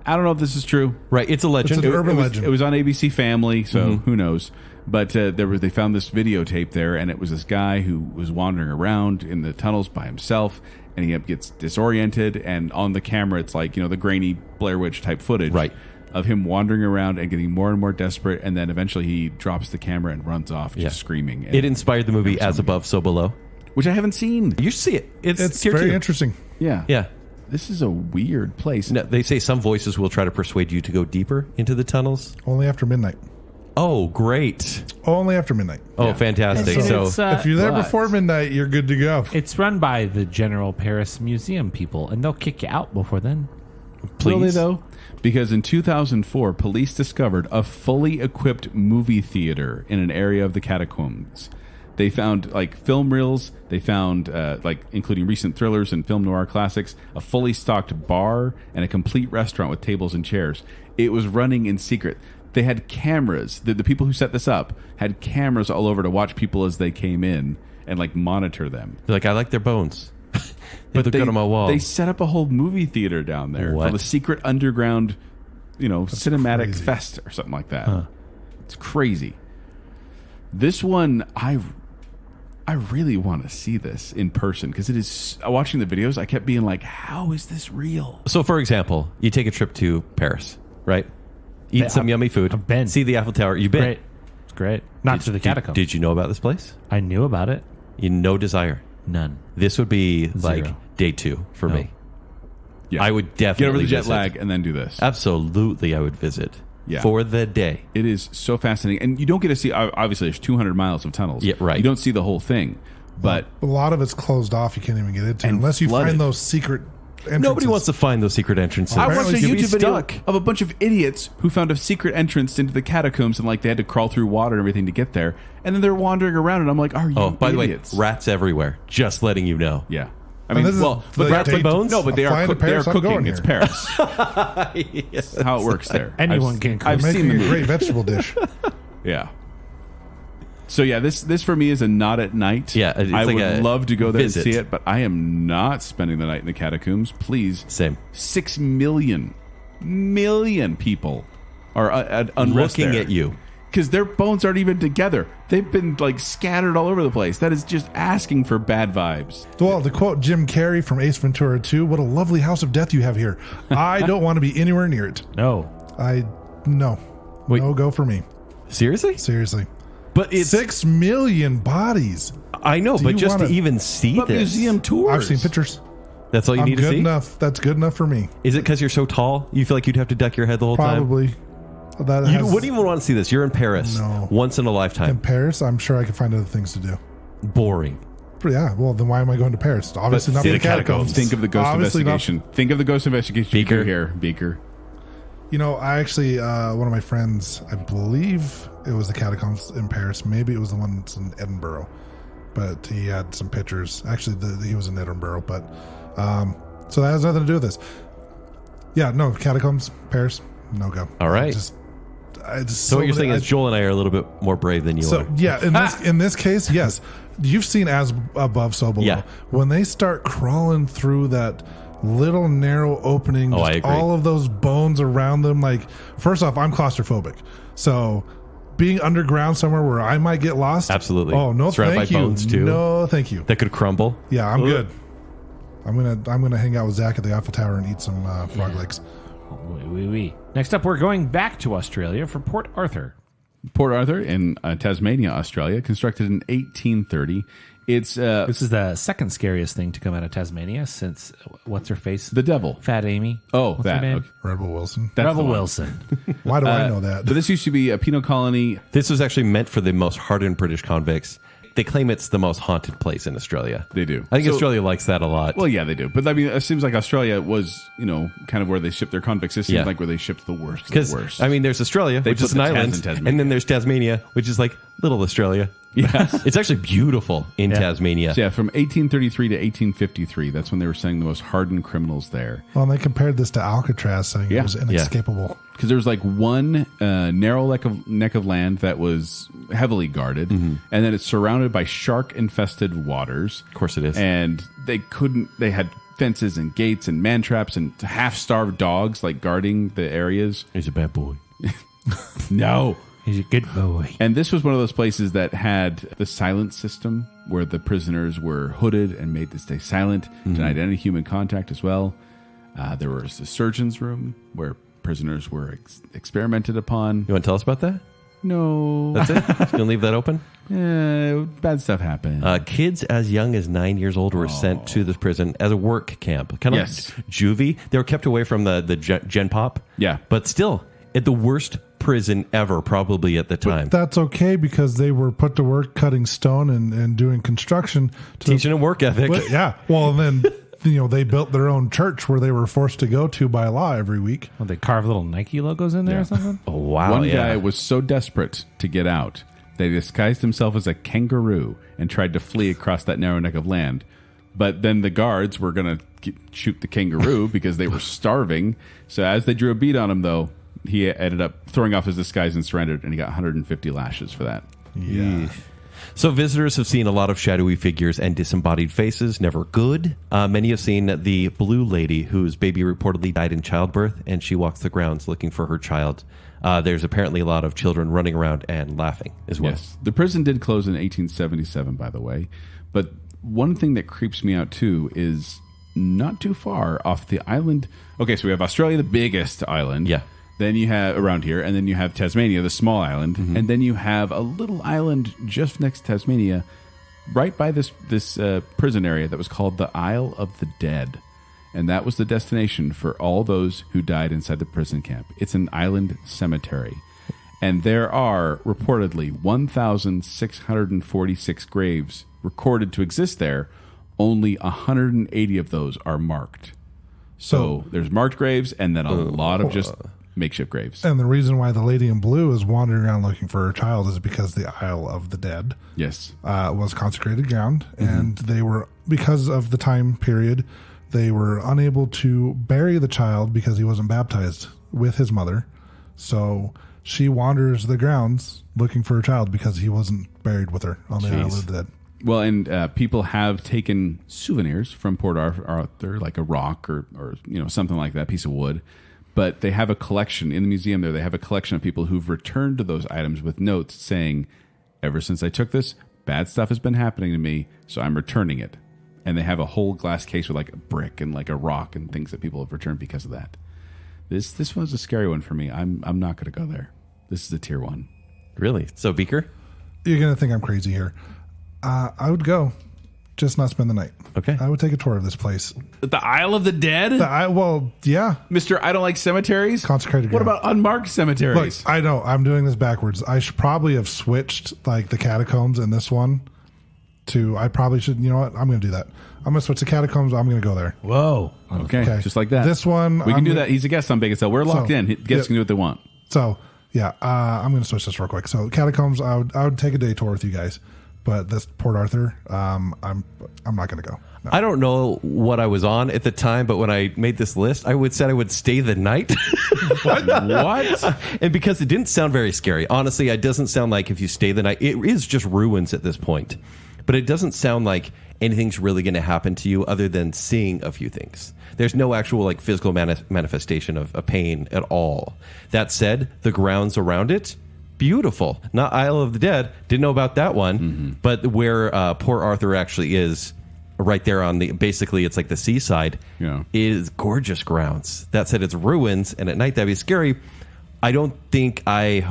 C: I don't know if this is true.
D: Right. It's a legend.
F: It's an urban legend.
C: It was on ABC Family, so who knows? But they found this videotape there, and it was this guy who was wandering around in the tunnels by himself, and he gets disoriented. And on the camera, it's like the grainy Blair Witch type footage,
D: Right.
C: of him wandering around and getting more and more desperate. And then eventually he drops the camera and runs off, just screaming. And
D: It inspired the movie As Above, So Below.
C: which I haven't seen.
D: You should see it.
F: It's
D: tier
F: very
D: 2.
F: interesting.
C: Yeah,
D: Yeah.
C: This is a weird place.
D: No, they say some voices will try to persuade you to go deeper into the tunnels.
F: Only after midnight.
D: Oh, great.
F: Only after midnight.
D: Oh, fantastic.
E: And
D: So
E: it's,
F: If you're there
E: but
F: before midnight, you're good to go.
E: it's run by the General Paris Museum people, and they'll kick you out before then.
C: Will they
D: please.
C: though? Because in 2004, police discovered a fully equipped movie theater in an area of the catacombs. They found film reels. They found including recent thrillers and film noir classics, a fully stocked bar, and a complete restaurant with tables and chairs. It was running in secret. They had cameras. The people who set this up had cameras all over to watch people as they came in and monitor them.
D: They're like, I like their bones. They look good on my wall.
C: They set up a whole movie theater down there
D: What?
C: for the secret underground, cinematic
F: crazy.
C: fest or something like that. It's crazy. This one, I really want to see this in person because it is. Watching the videos, I kept being like, "How is this real?"
D: So, for example, you take a trip to Paris, right? Eat
E: Yeah,
D: some yummy food.
E: I've been.
D: See the Eiffel Tower. You've been.
E: Great. It's great. Not to the catacombs.
D: Did you know about this place?
E: I knew about it.
D: No desire.
E: None.
D: This would be like
E: Zero.
D: day 2 for me.
C: Yeah,
D: I would definitely
C: get over the jet
D: visit.
C: lag and then do this.
D: Absolutely, I would visit.
C: Yeah.
D: For the day.
C: It is so fascinating, and you don't get to see. Obviously, there's 200 miles of tunnels.
D: Yeah, right.
C: You don't see the whole thing, but
F: A lot of it's closed off. You can't even get into
C: And
F: unless you
C: flooded.
F: find those secret entrances.
D: Nobody wants to find those secret entrances.
C: I watched a
D: You'd be
C: YouTube video
D: stuck.
C: of a bunch of idiots who found a secret entrance into the catacombs, and they had to crawl through water and everything to get there. And then they're wandering around, and I'm like, "Are you?"
D: Oh, by
C: idiots? the
D: way, rats everywhere. Just letting you know.
C: Yeah, I
F: And
C: mean,
F: this is
C: well,
F: the
C: but
D: rats and
F: date-
D: bones?
C: no, but they
F: I'm
C: are
F: flying to
C: they are
F: Paris, I'm
C: cooking.
F: going
C: It's
F: here.
C: Paris.
D: Yes.
C: That's how it works there.
E: Anyone can cook.
C: I've
F: Making
C: seen the
F: a
C: movie.
F: great vegetable dish.
C: Yeah. So yeah, this for me is a not at night.
D: Yeah, it's
C: I
D: like
C: would
D: a
C: love to go there
D: visit.
C: and see it, but I am not spending the night in the catacombs. Please,
D: Same.
C: 6 million people are at unrest
D: Looking
C: there.
D: at you.
C: Because their bones aren't even together. They've been scattered all over the place. That is just asking for bad vibes.
F: Well, to quote Jim Carrey from Ace Ventura 2, what a lovely house of death you have here. I don't want to be anywhere near it.
E: No.
F: No.
D: Wait.
F: No go for me.
D: Seriously?
F: Seriously.
D: But it's
F: 6 million bodies.
D: I know, but
F: you
D: just to
F: wanna-
D: even see
C: But
D: this.
C: museum tours.
F: I've seen pictures.
D: That's all you
F: I'm
D: need to
F: good
D: see?
F: enough. That's good enough for me.
D: Is it because you're so tall? You feel like you'd have to duck your head the whole time?
F: Probably. That
D: You
F: has,
D: wouldn't even want to see this. You're in Paris.
F: No.
D: Once in a
F: in
D: lifetime.
F: Paris, I'm sure I could find other things to do.
D: Boring.
F: But yeah, well, then why am I going to Paris? Obviously not
C: See
F: for the catacombs.
C: Think of the ghost
F: Obviously not-
C: investigation. Think of the ghost investigation
D: Beaker.
C: you do here, Beaker.
F: I actually, one of my friends, I believe it was the catacombs in Paris. Maybe it was the one that's in Edinburgh, but he had some pictures. Actually, he was in Edinburgh, but so that has nothing to do with this. Yeah, no, catacombs, Paris, no go.
D: All right. So what you're saying is Joel and I are a little bit more brave than you are.
F: Yeah, in this case, yes. You've seen As Above, So Below.
D: Yeah.
F: When they start crawling through that little narrow opening,
D: I agree.
F: all of those bones around them, like, first off, I'm claustrophobic. So being underground somewhere where I might get lost.
D: Absolutely.
F: Oh, no,
D: Surrounded
F: thank
D: by
F: you.
D: bones, too.
F: No, thank you.
D: That could crumble.
F: Yeah, I'm good. I'm gonna hang out with Zach at the Eiffel Tower and eat some frog legs.
E: Next up, we're going back to Australia for Port Arthur.
C: Port Arthur in Tasmania, Australia, constructed in 1830. This
E: is the second scariest thing to come out of Tasmania since what's her face?
C: The devil.
E: Fat Amy.
C: Oh,
E: what's
C: that.
E: her name?
C: Okay.
F: Rebel Wilson.
E: Rebel Wilson.
F: Why do I know that?
C: But this used to be a penal colony.
D: This was actually meant for the most hardened British convicts. They claim it's the most haunted place in Australia.
C: They do.
D: I think Australia likes that a lot.
C: Well, yeah, they do. But I mean, it seems like Australia was, kind of where they shipped their convicts. It seems
D: Yeah.
C: like where they shipped the worst. of
D: Because,
C: the worst.
D: I mean, there's Australia, which
C: put
D: is an
C: the Taz in
D: island,
C: Tasmania.
D: and then there's Tasmania, which is like little Australia.
C: Yeah.
D: It's actually beautiful in Tasmania.
C: So, yeah, from 1833 to 1853, that's when they were sending the most hardened criminals there.
F: Well, and they compared this to Alcatraz, saying
C: Yeah.
F: it was inescapable.
C: Because there was like one narrow neck of land that was heavily guarded, and then it's surrounded by shark-infested waters.
D: Of course it is.
C: And they had fences and gates and man traps and half-starved dogs like guarding the areas.
D: He's a bad boy.
C: No.
E: He's a good boy.
C: And this was one of those places that had the silent system where the prisoners were hooded and made to stay silent, denied any human contact as well. There was a surgeon's room where prisoners were experimented upon.
D: You want to tell us about that?
C: No.
D: That's it? Just going to leave that open?
C: Bad stuff happened.
D: Kids as young as 9 years old were sent to this prison as a work camp. Kind of like juvie. They were kept away from the Gen Pop.
C: Yeah.
D: But still, at the worst prison ever, probably at the time.
F: But that's okay because they were put to work cutting stone and doing construction.
D: Teaching them work ethic.
F: Well, yeah. Well, and then... they built their own church where they were forced to go to by law every week.
E: Well, they carve little Nike logos in there or something?
D: Oh, wow.
C: One guy was so desperate to get out, they disguised himself as a kangaroo and tried to flee across that narrow neck of land. But then the guards were going to shoot the kangaroo because they were starving. So as they drew a bead on him, though, he ended up throwing off his disguise and surrendered, and he got 150 lashes for that.
F: Yeah.
D: So visitors have seen a lot of shadowy figures and disembodied faces, never good. Many have seen the blue lady whose baby reportedly died in childbirth, and she walks the grounds looking for her child. There's apparently a lot of children running around and laughing as well.
C: Yes. The prison did close in 1877, by the way. But one thing that creeps me out, too, is not too far off the island. Okay, so we have Australia, the biggest island.
D: Yeah.
C: Then you have around here, and then you have Tasmania, the small island, and then you have a little island just next to Tasmania, right by this prison area that was called the Isle of the Dead, and that was the destination for all those who died inside the prison camp. It's an island cemetery, and there are reportedly 1,646 graves recorded to exist there. Only 180 of those are marked. So there's marked graves, and then a lot of just makeshift graves.
F: And the reason why the lady in blue is wandering around looking for her child is because the Isle of the Dead was consecrated ground, and they were, because of the time period, they were unable to bury the child because he wasn't baptized with his mother. So she wanders the grounds looking for her child because he wasn't buried with her on the Isle of the Dead.
C: Well, and people have taken souvenirs from Port Arthur, like a rock or something like that, piece of wood. But they have a collection in the museum there. They have a collection of people who've returned to those items with notes saying, ever since I took this, bad stuff has been happening to me, so I'm returning it. And they have a whole glass case with like a brick and like a rock and things that people have returned because of that. This one's a scary one for me. I'm not going to go there. This is a tier 1.
D: Really? So, Beaker?
F: You're going to think I'm crazy here. I would go, just not spend the night.
D: Okay.
F: I would take a tour of this place.
C: The Isle of the Dead?
F: Yeah.
C: Mr. I don't like cemeteries?
F: Consecrated
C: What
F: ground.
C: about unmarked cemeteries?
F: Look, I know, I'm doing this backwards. I should probably have switched like the catacombs in this one to, I probably should, you know what? I'm going to do that. I'm going to switch to catacombs. I'm going to go there.
E: Whoa.
C: Okay, just like that.
F: This one,
C: we can do that. He's a guest on Baconsale. We're locked in. Guests can do what they want.
F: So, yeah, I'm going to switch this real quick. So, catacombs, I would take a day tour with you guys, but this Port Arthur, I'm not going to go. No.
D: I don't know what I was on at the time, but when I made this list, I would stay the night.
C: What?
D: And because it didn't sound very scary. Honestly, it doesn't sound like if you stay the night, it is just ruins at this point. But it doesn't sound like anything's really going to happen to you other than seeing a few things. There's no actual like physical manifestation of pain at all. That said, the grounds around it, beautiful. Not Isle of the Dead. Didn't know about that one. Mm-hmm. But where Port Arthur actually is, right there on the, basically it's like the seaside, is gorgeous grounds. That said, it's ruins, and at night that'd be scary. I don't think why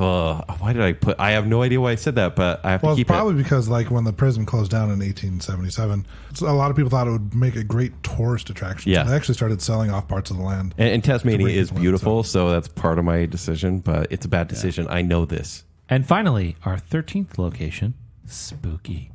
D: did I put, I have no idea why I said that, but I have to keep it. Well,
F: probably because like when the prison closed down in 1877, a lot of people thought it would make a great tourist attraction.
D: Yeah.
F: So they actually started selling off parts of the land.
D: And Tasmania is beautiful, so that's part of my decision, but it's a bad decision. I know this.
E: And finally, our 13th location, spooky,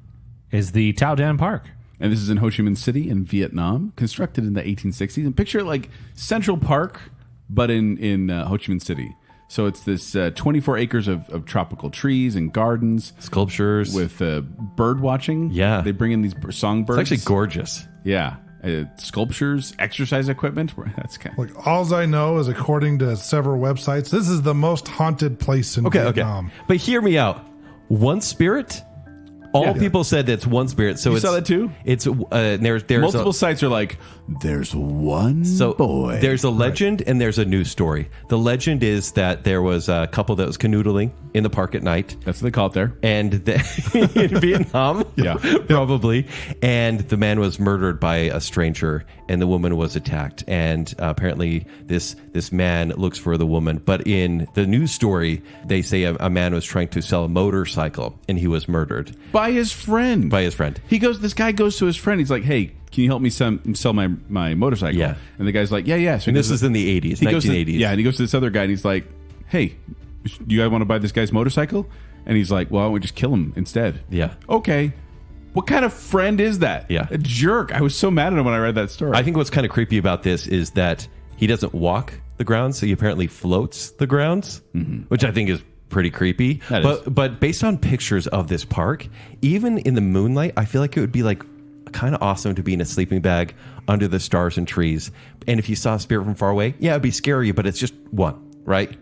E: is the Tao Dan Park.
C: And this is in Ho Chi Minh City in Vietnam, constructed in the 1860s. And picture it like Central Park, but in Ho Chi Minh City. So it's this 24 acres of tropical trees and gardens.
D: Sculptures.
C: With bird watching.
D: Yeah.
C: They bring in these songbirds.
D: It's actually gorgeous.
C: Yeah. Sculptures, exercise equipment. That's kind of...
F: Like, all I know is, according to several websites, this is the most haunted place in Vietnam.
D: Okay. But hear me out. One spirit... All people said it's one spirit. So
C: you saw that too?
D: It's there's
C: multiple sites are like, there's one boy.
D: There's a legend and there's a news story. The legend is that there was a couple that was canoodling in the park at night.
C: That's what they call it there.
D: And in Vietnam, probably. And the man was murdered by a stranger, and the woman was attacked. And apparently, this man looks for the woman. But in the news story, they say a man was trying to sell a motorcycle, and he was murdered.
C: By his friend. This guy goes to his friend. He's like, hey, can you help me sell my motorcycle?
D: Yeah.
C: And the guy's like, yeah. So
D: and this is in the 80s, 1980s.
C: And he goes to this other guy, and he's like, hey, do you guys want to buy this guy's motorcycle? And he's like, well, why don't we just kill him instead?
D: Yeah.
C: Okay. What kind of friend is that?
D: Yeah.
C: A jerk. I was so mad at him when I read that story.
D: I think what's kind of creepy about this is that he doesn't walk the grounds, so he apparently floats the grounds, which I think is pretty creepy. But based on pictures of this park, even in the moonlight, I feel like it would be like kind of awesome to be in a sleeping bag under the stars and trees. And if you saw a spirit from far away, it'd be scary, but it's just one, right?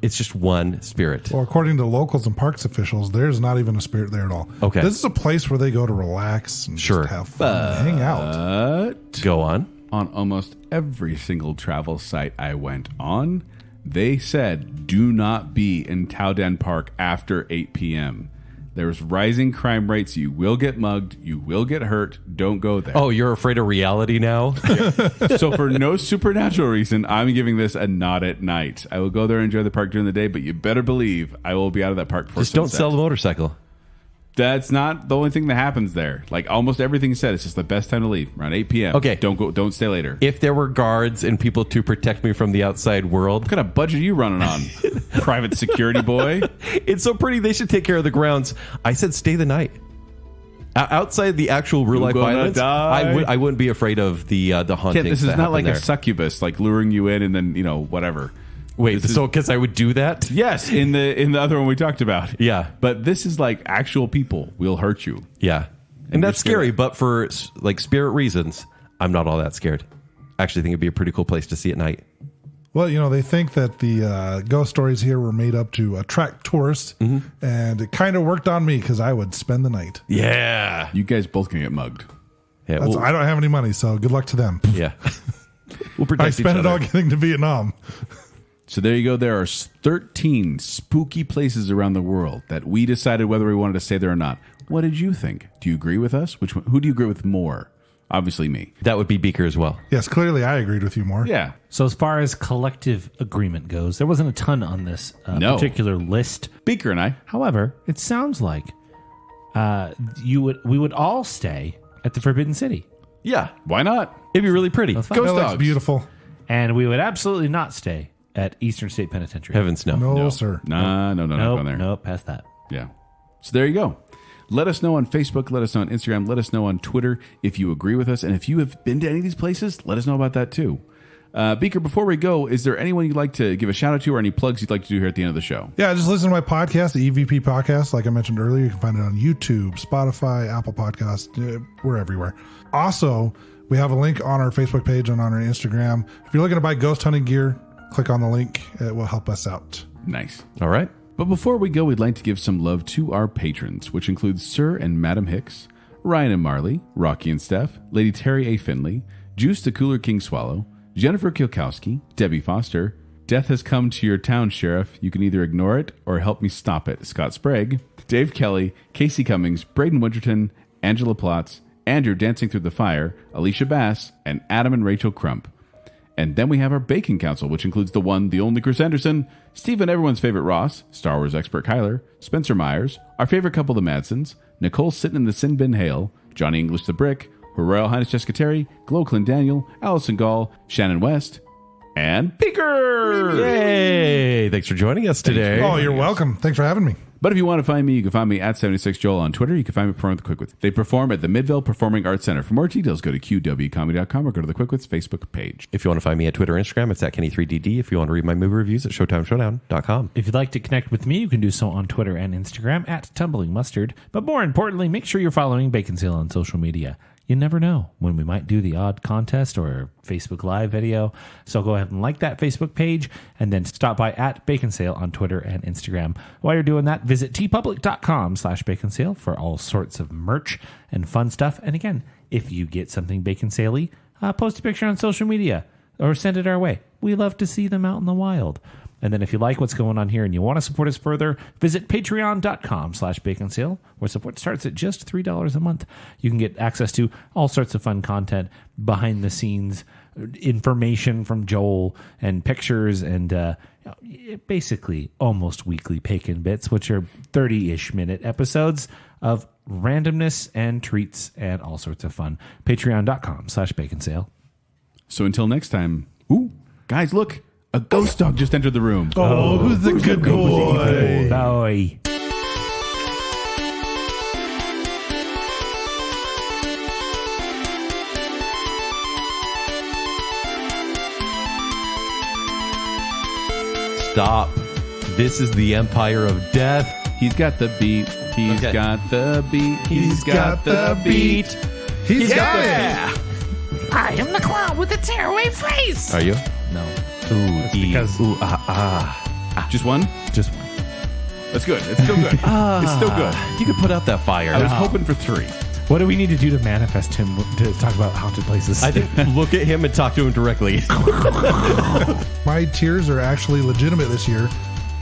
D: It's just one spirit.
F: Well, according to locals and parks officials, there's not even a spirit there at all.
D: Okay.
F: This is a place where they go to relax and just have fun and hang out.
D: Go on.
C: On almost every single travel site I went on, they said, do not be in Tao Dan Park after 8 p.m. There's rising crime rates. You will get mugged. You will get hurt. Don't go there.
D: Oh, you're afraid of reality now?
C: So for no supernatural reason, I'm giving this a not at night. I will go there and enjoy the park during the day, but you better believe I will be out of that park before
D: Just don't sell the motorcycle.
C: That's not the only thing that happens there. Like almost everything said, it's just the best time to leave around 8 p.m.
D: Okay.
C: Don't stay later.
D: If there were guards and people to protect me from the outside world.
C: What kind of budget are you running on? Private security boy?
D: It's so pretty. They should take care of the grounds. I said stay the night. Outside the actual real life violence, I wouldn't be afraid of the haunting.
C: This is not like a succubus, like luring you in and then, whatever.
D: Wait, so because I would do that?
C: Yes, in the other one we talked about.
D: Yeah.
C: But this is like actual people will hurt you.
D: Yeah. And that's scary, but for like spirit reasons, I'm not all that scared. I actually think it'd be a pretty cool place to see at night.
F: Well, they think that the ghost stories here were made up to attract tourists, and it kind of worked on me because I would spend the night.
D: Yeah.
C: You guys both can get mugged.
D: Yeah,
F: I don't have any money, so good luck to them.
D: Yeah. We'll protect
F: I spent it all getting to Vietnam.
C: So there you go. There are 13 spooky places around the world that we decided whether we wanted to stay there or not. What did you think? Do you agree with us? Who do you agree with more? Obviously me.
D: That would be Beaker as well.
F: Yes, clearly I agreed with you more.
C: Yeah.
E: So as far as collective agreement goes, there wasn't a ton on this particular list.
C: Beaker and I.
E: However, it sounds like we would all stay at the Forbidden City.
D: Yeah.
C: Why not?
D: It'd be really pretty.
C: Ghost
F: That looks
C: dogs.
F: beautiful.
E: And we would absolutely not stay at Eastern State Penitentiary.
D: Heavens no.
F: No, sir.
C: No, not going there.
E: Nope, past that.
C: Yeah. So there you go. Let us know on Facebook. Let us know on Instagram. Let us know on Twitter if you agree with us. And if you have been to any of these places, let us know about that too. Beaker, before we go, is there anyone you'd like to give a shout out to or any plugs you'd like to do here at the end of the show?
F: Yeah, just listen to my podcast, the EVP Podcast. Like I mentioned earlier, you can find it on YouTube, Spotify, Apple Podcasts. We're everywhere. Also, we have a link on our Facebook page and on our Instagram. If you're looking to buy ghost hunting gear, click on the link. It will help us out.
C: Nice.
D: All right.
C: But before we go, we'd like to give some love to our patrons, which includes Sir and Madam Hicks, Ryan and Marley, Rocky and Steph, Lady Terry A. Finley, Juice the Cooler King Swallow, Jennifer Kielkowski, Debbie Foster, Death Has Come to Your Town, Sheriff. You can either ignore it or help me stop it. Scott Sprague, Dave Kelly, Casey Cummings, Braden Winterton, Angela Plotz, Andrew Dancing Through the Fire, Alicia Bass, and Adam and Rachel Crump. And then we have our Bacon Council, which includes the one, the only Chris Anderson, Stephen, everyone's favorite Ross, Star Wars expert Kyler, Spencer Myers, our favorite couple, the Madsons, Nicole Sitting in the Sin Bin Hale, Johnny English the Brick, Her Royal Highness Jessica Terry, Glow Clint Daniel, Allison Gall, Shannon West, and Beaker!
D: Yay! Thanks for joining us today.
F: Oh, you're welcome. Thanks for having me.
C: But if you want to find me, you can find me at 76Joel on Twitter. You can find me performing at the Quickwits. They perform at the Midvale Performing Arts Center. For more details, go to qwcomedy.com or go to the Quickwits Facebook page.
D: If you want to find me at Twitter or Instagram, it's at Kenny3DD. If you want to read my movie reviews, at ShowtimeShowdown.com.
E: If you'd like to connect with me, you can do so on Twitter and Instagram at Tumbling Mustard. But more importantly, make sure you're following Baconsale on social media. You never know when we might do the odd contest or Facebook Live video. So go ahead and like that Facebook page and then stop by at Baconsale on Twitter and Instagram. While you're doing that, visit tpublic.com/Baconsale for all sorts of merch and fun stuff. And again, if you get something Baconsale-y, post a picture on social media or send it our way. We love to see them out in the wild. And then if you like what's going on here and you want to support us further, visit patreon.com/Baconsale, where support starts at just $3 a month. You can get access to all sorts of fun content, behind the scenes information from Joel and pictures and basically almost weekly Bacon Bits, which are 30-ish minute episodes of randomness and treats and all sorts of fun. Patreon.com/Baconsale.
C: So until next time, guys, look. A ghost dog just entered the room.
F: Oh, who's the good boy?
E: Boy.
D: Stop. This is the Empire of Death.
C: He's got the beat. He's got the beat. He's got the beat.
F: He's got it.
G: I am the clown with the tearaway face.
D: Are you?
E: No.
D: Ooh,
E: because-
C: Just one?
E: Just one.
C: That's good. It's still good. It's still good.
D: You could put out that fire.
C: I was hoping for 3.
E: What do we need to do to manifest him to talk about haunted places?
D: I think look at him and talk to him directly.
F: My tears are actually legitimate this year.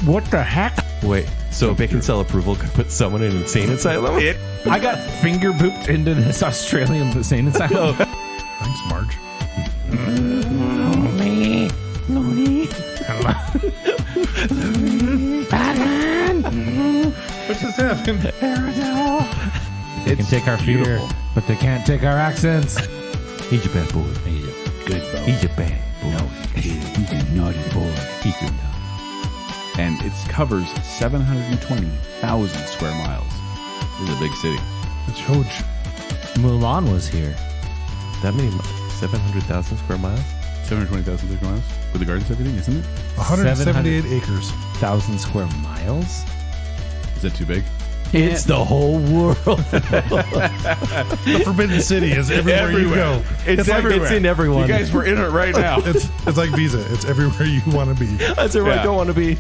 E: What the heck?
D: Wait, so Baconsale approval could put someone in an insane asylum?
E: I got finger pooped into this Australian insane asylum.
F: Thanks, Marge.
G: Lonely. Batman.
F: What just happened?
G: Aradale.
E: They can take our fear, but they can't take our accents.
D: He's a bad boy.
E: He's a good boy.
D: He's a bad boy.
E: No, he's a naughty boy.
D: He's a
C: And it covers 720,000 square miles. This is a big city.
F: It's huge.
E: Mulan was here.
D: That many? 700,000 square miles?
C: 720,000 square miles with the gardens and everything, isn't it?
F: 178 acres.
E: 1,000 square miles?
C: Is that too big?
D: It's the whole world.
F: The Forbidden City is everywhere you go.
C: It's
D: like
C: everywhere.
D: it's in everyone.
C: You guys, we're in it right now.
F: It's like Visa. It's everywhere you want to be.
D: That's where I
C: Yeah.
D: don't want to be.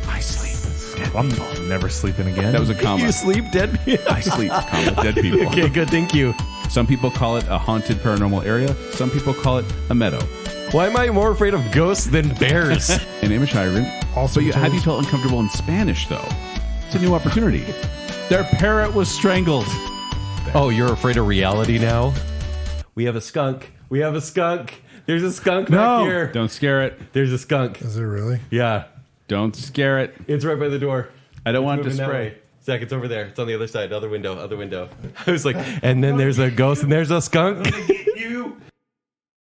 C: I sleep.
E: I'm never sleeping again.
C: That was a comma.
D: You sleep dead people.
C: I sleep, comma, dead people.
D: Okay, good. Thank you.
C: Some people call it a haunted paranormal area. Some people call it a meadow.
D: Why am I more afraid of ghosts than bears?
C: An Amish Highland.
F: Also,
C: But have you felt uncomfortable in Spanish, though? It's a new opportunity. Their parrot was strangled.
D: Oh, you're afraid of reality now? We have a skunk. We have a skunk. There's a skunk back here.
C: Don't scare it.
D: There's a skunk.
F: Is it really?
D: Yeah.
C: Don't scare it.
D: It's right by the door.
C: I don't want it to
D: Moving that
C: spray.
D: way. Zach, it's over there. It's on the other side. Other window. I was like, and then there's a ghost and there's a skunk.
C: You.